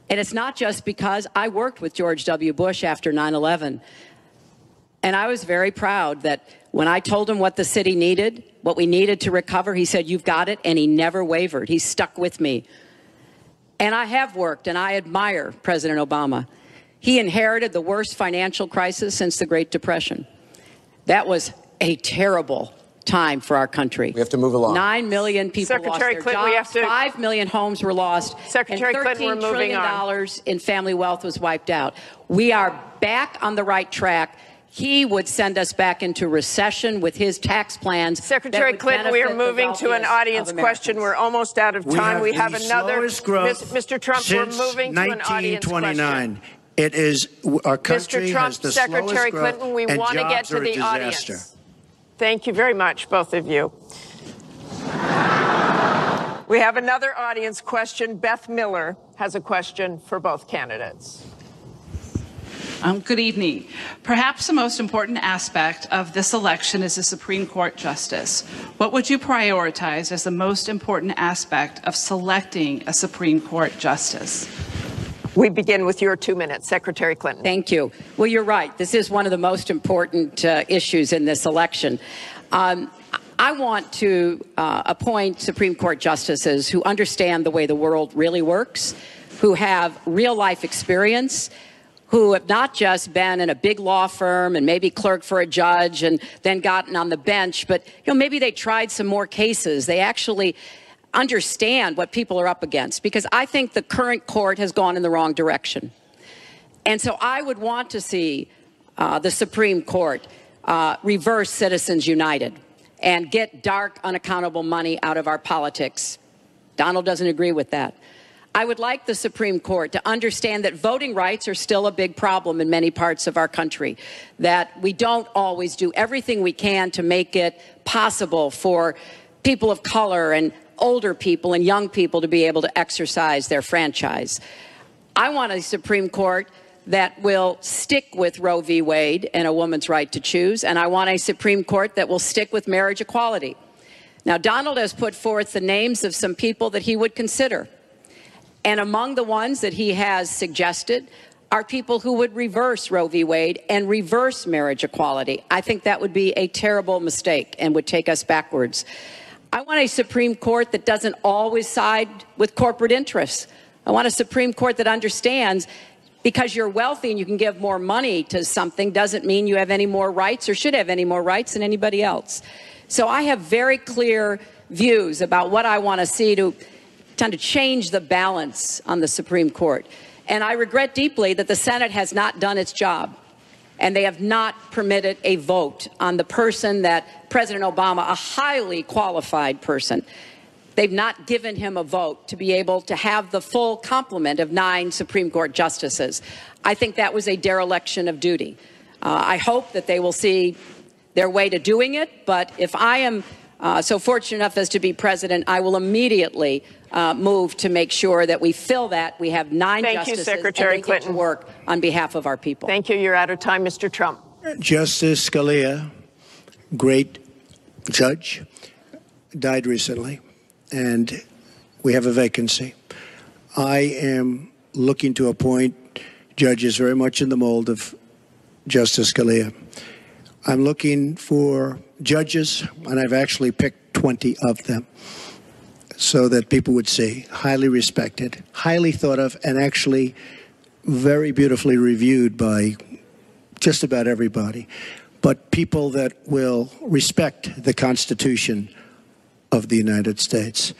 And it's not just because I worked with George W. Bush after 9/11. And I was very proud that when I told him what the city needed, what we needed to recover, he said, you've got it, and he never wavered. He stuck with me. And I have worked, and I admire President Obama. He inherited the worst financial crisis since the Great Depression. That was a terrible time for our country. We have to move along. 9 million people Secretary lost their Clinton, jobs. 5 million homes were lost. Secretary and Clinton, we're $13 moving trillion on. in family wealth was wiped out. We are back on the right track. He would send us back into recession with his tax plans. Secretary Clinton, we are moving to an audience question. We're almost out of time. We have another. Mr. Trump, we're moving to an audience question. It is our country Mr. Trump, has the Secretary slowest growth, Clinton, we and want to get jobs to are a the disaster. audience. Thank you very much, both of you. We have another audience question. Beth Miller has a question for both candidates. Good evening. Perhaps the most important aspect of this election is the Supreme Court justice. What would you prioritize as the most important aspect of selecting a Supreme Court justice? We begin with your 2 minutes, Secretary Clinton. Thank you. Well, you're right. This is one of the most important issues in this election. I want to appoint Supreme Court justices who understand the way the world really works, who have real-life experience, who have not just been in a big law firm and maybe clerked for a judge and then gotten on the bench, but maybe they tried some more cases. They actually understand what people are up against, because I think the current court has gone in the wrong direction. And so I would want to see the Supreme Court reverse Citizens United and get dark, unaccountable money out of our politics. Donald doesn't agree with that. I would like the Supreme Court to understand that voting rights are still a big problem in many parts of our country, that we don't always do everything we can to make it possible for people of color and older people and young people to be able to exercise their franchise. I want a Supreme Court that will stick with Roe v. Wade and a woman's right to choose, and I want a Supreme Court that will stick with marriage equality. Now, Donald has put forth the names of some people that he would consider. And among the ones that he has suggested are people who would reverse Roe v. Wade and reverse marriage equality. I think that would be a terrible mistake and would take us backwards. I want a Supreme Court that doesn't always side with corporate interests. I want a Supreme Court that understands because you're wealthy and you can give more money to something doesn't mean you have any more rights or should have any more rights than anybody else. So I have very clear views about what I want to see to change the balance on the Supreme Court. And I regret deeply that the Senate has not done its job, and they have not permitted a vote on the person that President Obama, a highly qualified person, they've not given him a vote to be able to have the full complement of 9 Supreme Court justices. I think that was a dereliction of duty. I hope that they will see their way to doing it, but if I am so fortunate enough as to be president, I will immediately move to make sure that we fill that. We have 9 justices Secretary and they Clinton. get to work on behalf of our people. Thank you. You're out of time, Mr. Trump. Justice Scalia, great judge, died recently, and we have a vacancy. I am looking to appoint judges very much in the mold of Justice Scalia. I'm looking for judges, and I've actually picked 20 of them, so that people would see highly respected, highly thought of, and actually very beautifully reviewed by just about everybody, but people that will respect the Constitution of the United States.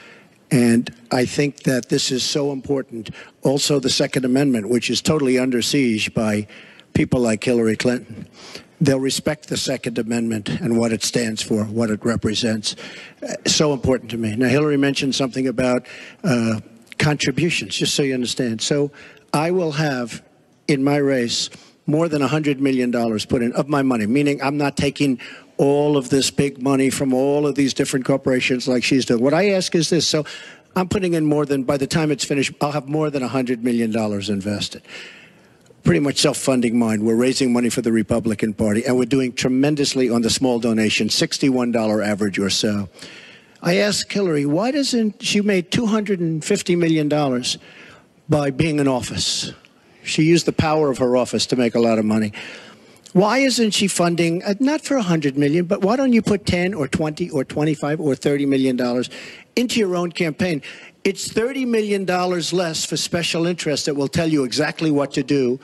And I think that this is so important. Also, the Second Amendment, which is totally under siege by people like Hillary Clinton. They'll respect the Second Amendment and what it stands for, what it represents. So important to me. Now, Hillary mentioned something about contributions, just so you understand. So I will have in my race more than $100 million put in of my money, meaning I'm not taking all of this big money from all of these different corporations like she's doing. What I ask is this. So I'm putting in more than, by the time it's finished, I'll have more than $100 million invested. Pretty much self-funding mine. We're raising money for the Republican Party, and we're doing tremendously on the small donation, $61 average or so. I asked Hillary, why doesn't she make $250 million by being in office? She used the power of her office to make a lot of money. Why isn't she funding, not for $100 million, but why don't you put 10 or 20 or 25 or $30 million into your own campaign? It's $30 million less for special interests that will tell you exactly what to do.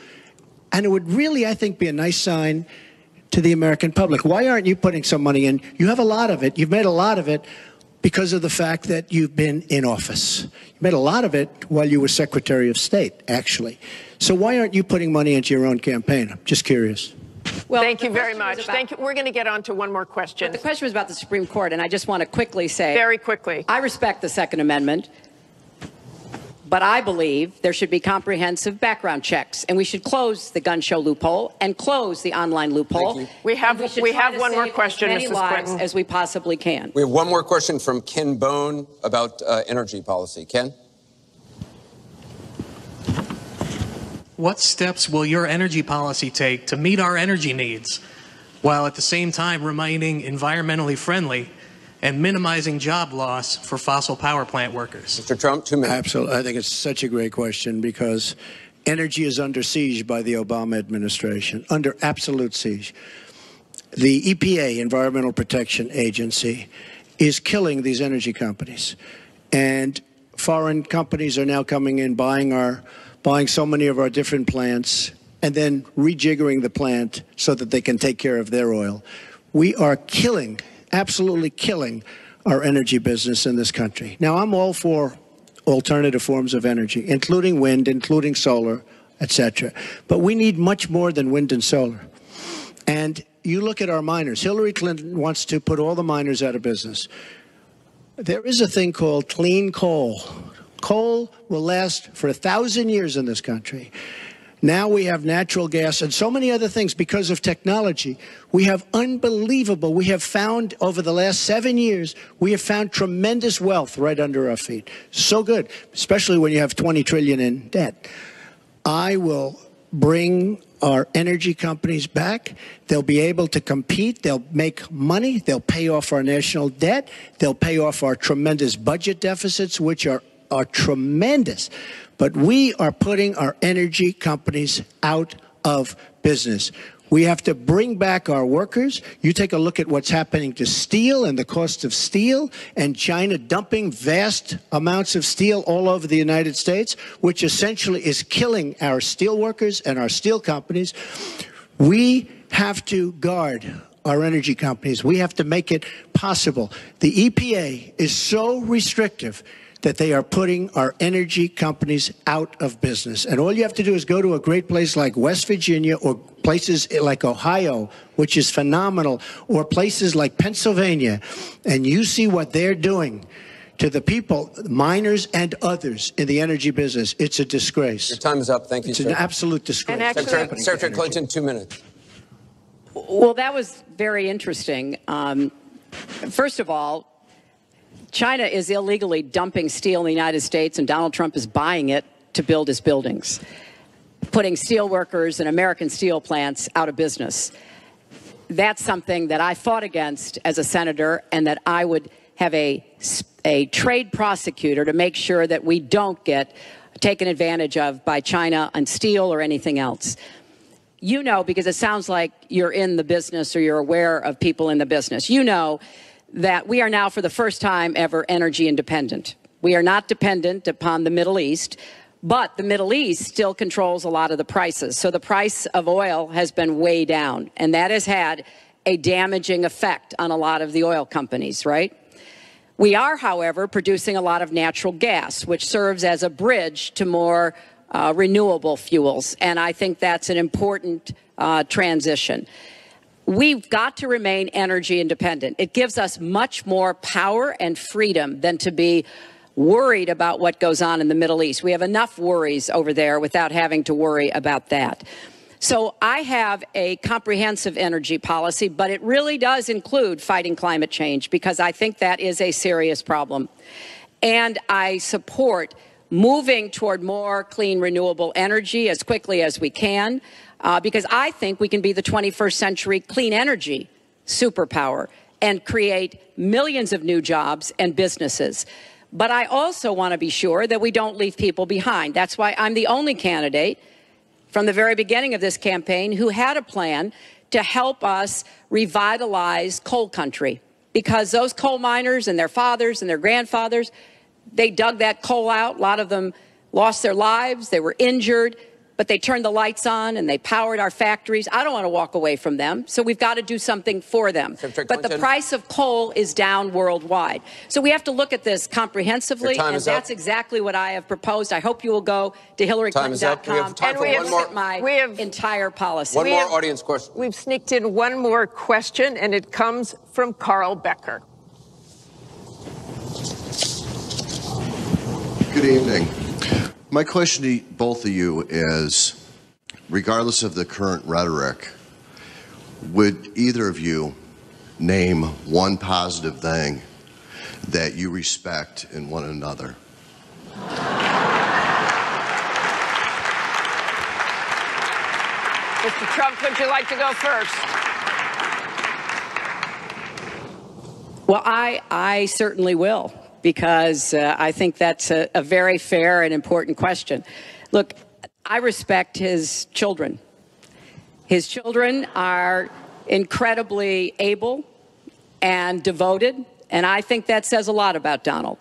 And it would really, I think, be a nice sign to the American public. Why aren't you putting some money in? You have a lot of it. You've made a lot of it because of the fact that you've been in office. You made a lot of it while you were Secretary of State, actually. So why aren't you putting money into your own campaign? I'm just curious. Well, thank you very much. Thank you. We're going to get on to one more question. The question was about the Supreme Court, and I just want to quickly say, very quickly, I respect the Second Amendment, but I believe there should be comprehensive background checks, and we should close the gun show loophole and close the online loophole. We have one more question, Mrs. Clinton, as we possibly can. We have one more question from Ken Bone about energy policy. Ken? what steps will your energy policy take to meet our energy needs while at the same time remaining environmentally friendly and minimizing job loss for fossil power plant workers? Mr. Trump, 2 minutes. Absolutely. I think it's such a great question because energy is under siege by the Obama administration, under absolute siege. The EPA, Environmental Protection Agency, is killing these energy companies. And foreign companies are now coming in, buying so many of our different plants, and then rejiggering the plant so that they can take care of their oil. We are killing, absolutely killing, our energy business in this country. Now, I'm all for alternative forms of energy, including wind, including solar, etc. But we need much more than wind and solar. And you look at our miners. Hillary Clinton wants to put all the miners out of business. There is a thing called clean coal. Coal will last for 1,000 years in this country. Now we have natural gas and so many other things because of technology. We have we have found over the last 7 years, we have found tremendous wealth right under our feet. So good, especially when you have 20 trillion in debt. I will bring our energy companies back. They'll be able to compete. They'll make money. They'll pay off our national debt. They'll pay off our tremendous budget deficits, which are tremendous. But we are putting our energy companies out of business. We have to bring back our workers. You take a look at what's happening to steel and the cost of steel, and China dumping vast amounts of steel all over the United States, which essentially is killing our steel workers and our steel companies. We have to guard our energy companies. We have to make it possible. The EPA is so restrictive that they are putting our energy companies out of business. And all you have to do is go to a great place like West Virginia or places like Ohio, which is phenomenal, or places like Pennsylvania, and you see what they're doing to the people, miners and others in the energy business. It's a disgrace. Your time is up. Thank you, It's sir. an absolute disgrace. And Secretary Clinton, 2 minutes. Well, that was very interesting. First of all, China is illegally dumping steel in the United States, and Donald Trump is buying it to build his buildings, putting steel workers and American steel plants out of business. That's something that I fought against as a senator, and that I would have a trade prosecutor to make sure that we don't get taken advantage of by China on steel or anything else. You know, because it sounds like you're in the business or you're aware of people in the business, you know that we are now, for the first time ever, energy independent. We are not dependent upon the Middle East, but the Middle East still controls a lot of the prices. So the price of oil has been way down, and that has had a damaging effect on a lot of the oil companies, right? We are, however, producing a lot of natural gas, which serves as a bridge to more renewable fuels, and I think that's an important transition. We've got to remain energy independent. It gives us much more power and freedom than to be worried about what goes on in the Middle East. We have enough worries over there without having to worry about that. So I have a comprehensive energy policy, but it really does include fighting climate change, because I think that is a serious problem. And I support moving toward more clean, renewable energy as quickly as we can. Because I think we can be the 21st century clean energy superpower and create millions of new jobs and businesses. But I also want to be sure that we don't leave people behind. That's why I'm the only candidate from the very beginning of this campaign who had a plan to help us revitalize coal country. Because those coal miners and their fathers and their grandfathers, they dug that coal out. A lot of them lost their lives. They were injured. But they turned the lights on and they powered our factories. I don't want to walk away from them, so we've got to do something for them. But the price of coal is down worldwide. So we have to look at this comprehensively, and that's exactly what I have proposed. I hope you will go to HillaryClinton.com and look at my entire policy. One more audience question. We've sneaked in one more question, and it comes from Carl Becker. Good evening. My question to both of you is, regardless of the current rhetoric, would either of you name one positive thing that you respect in one another? Mr. Trump, would you like to go first? Well, I certainly will, because I think that's a very fair and important question. Look, I respect his children. His children are incredibly able and devoted, and I think that says a lot about Donald.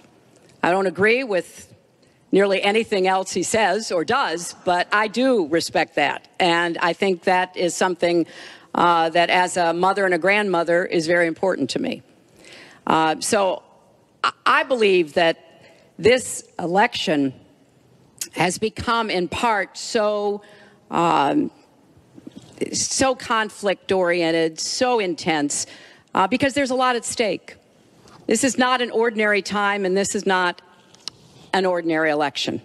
I don't agree with nearly anything else he says or does, but I do respect that. And I think that is something that, as a mother and a grandmother, is very important to me. So I believe that this election has become, in part, so conflict-oriented, so intense, because there's a lot at stake. This is not an ordinary time, and this is not an ordinary election.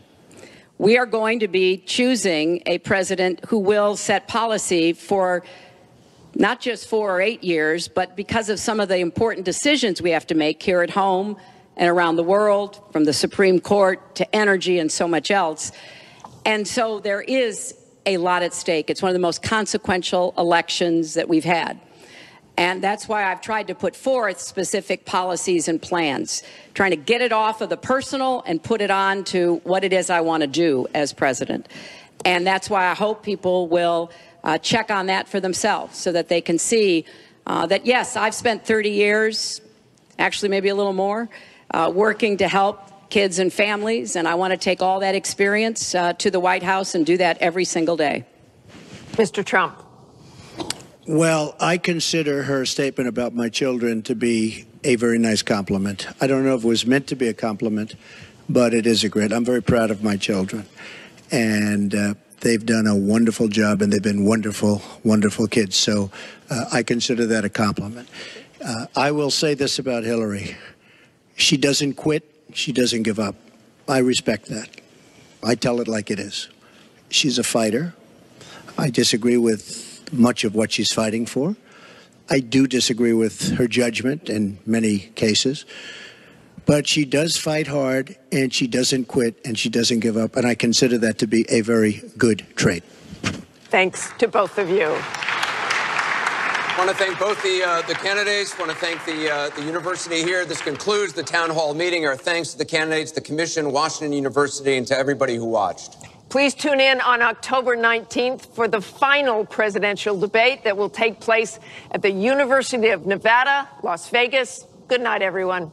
We are going to be choosing a president who will set policy for not just 4 or 8 years, but because of some of the important decisions we have to make here at home and around the world, from the Supreme Court to energy and so much else. And so there is a lot at stake. It's one of the most consequential elections that we've had. And that's why I've tried to put forth specific policies and plans, trying to get it off of the personal and put it on to what it is I want to do as president. And that's why I hope people will check on that for themselves, so that they can see that, yes, I've spent 30 years, actually maybe a little more, working to help kids and families, and I want to take all that experience to the White House and do that every single day. Mr. Trump. Well, I consider her statement about my children to be a very nice compliment. I don't know if it was meant to be a compliment, but it is a great. I'm very proud of my children, and they've done a wonderful job, and they've been wonderful, wonderful kids. So I consider that a compliment. I will say this about Hillary. She doesn't quit. She doesn't give up. I respect that. I tell it like it is. She's a fighter. I disagree with much of what she's fighting for. I do disagree with her judgment in many cases. But she does fight hard, and she doesn't quit, and she doesn't give up. And I consider that to be a very good trait. Thanks to both of you. I want to thank both the candidates. I want to thank the university here. This concludes the town hall meeting. Our thanks to the candidates, the commission, Washington University, and to everybody who watched. Please tune in on October 19th for the final presidential debate that will take place at the University of Nevada, Las Vegas. Good night, everyone.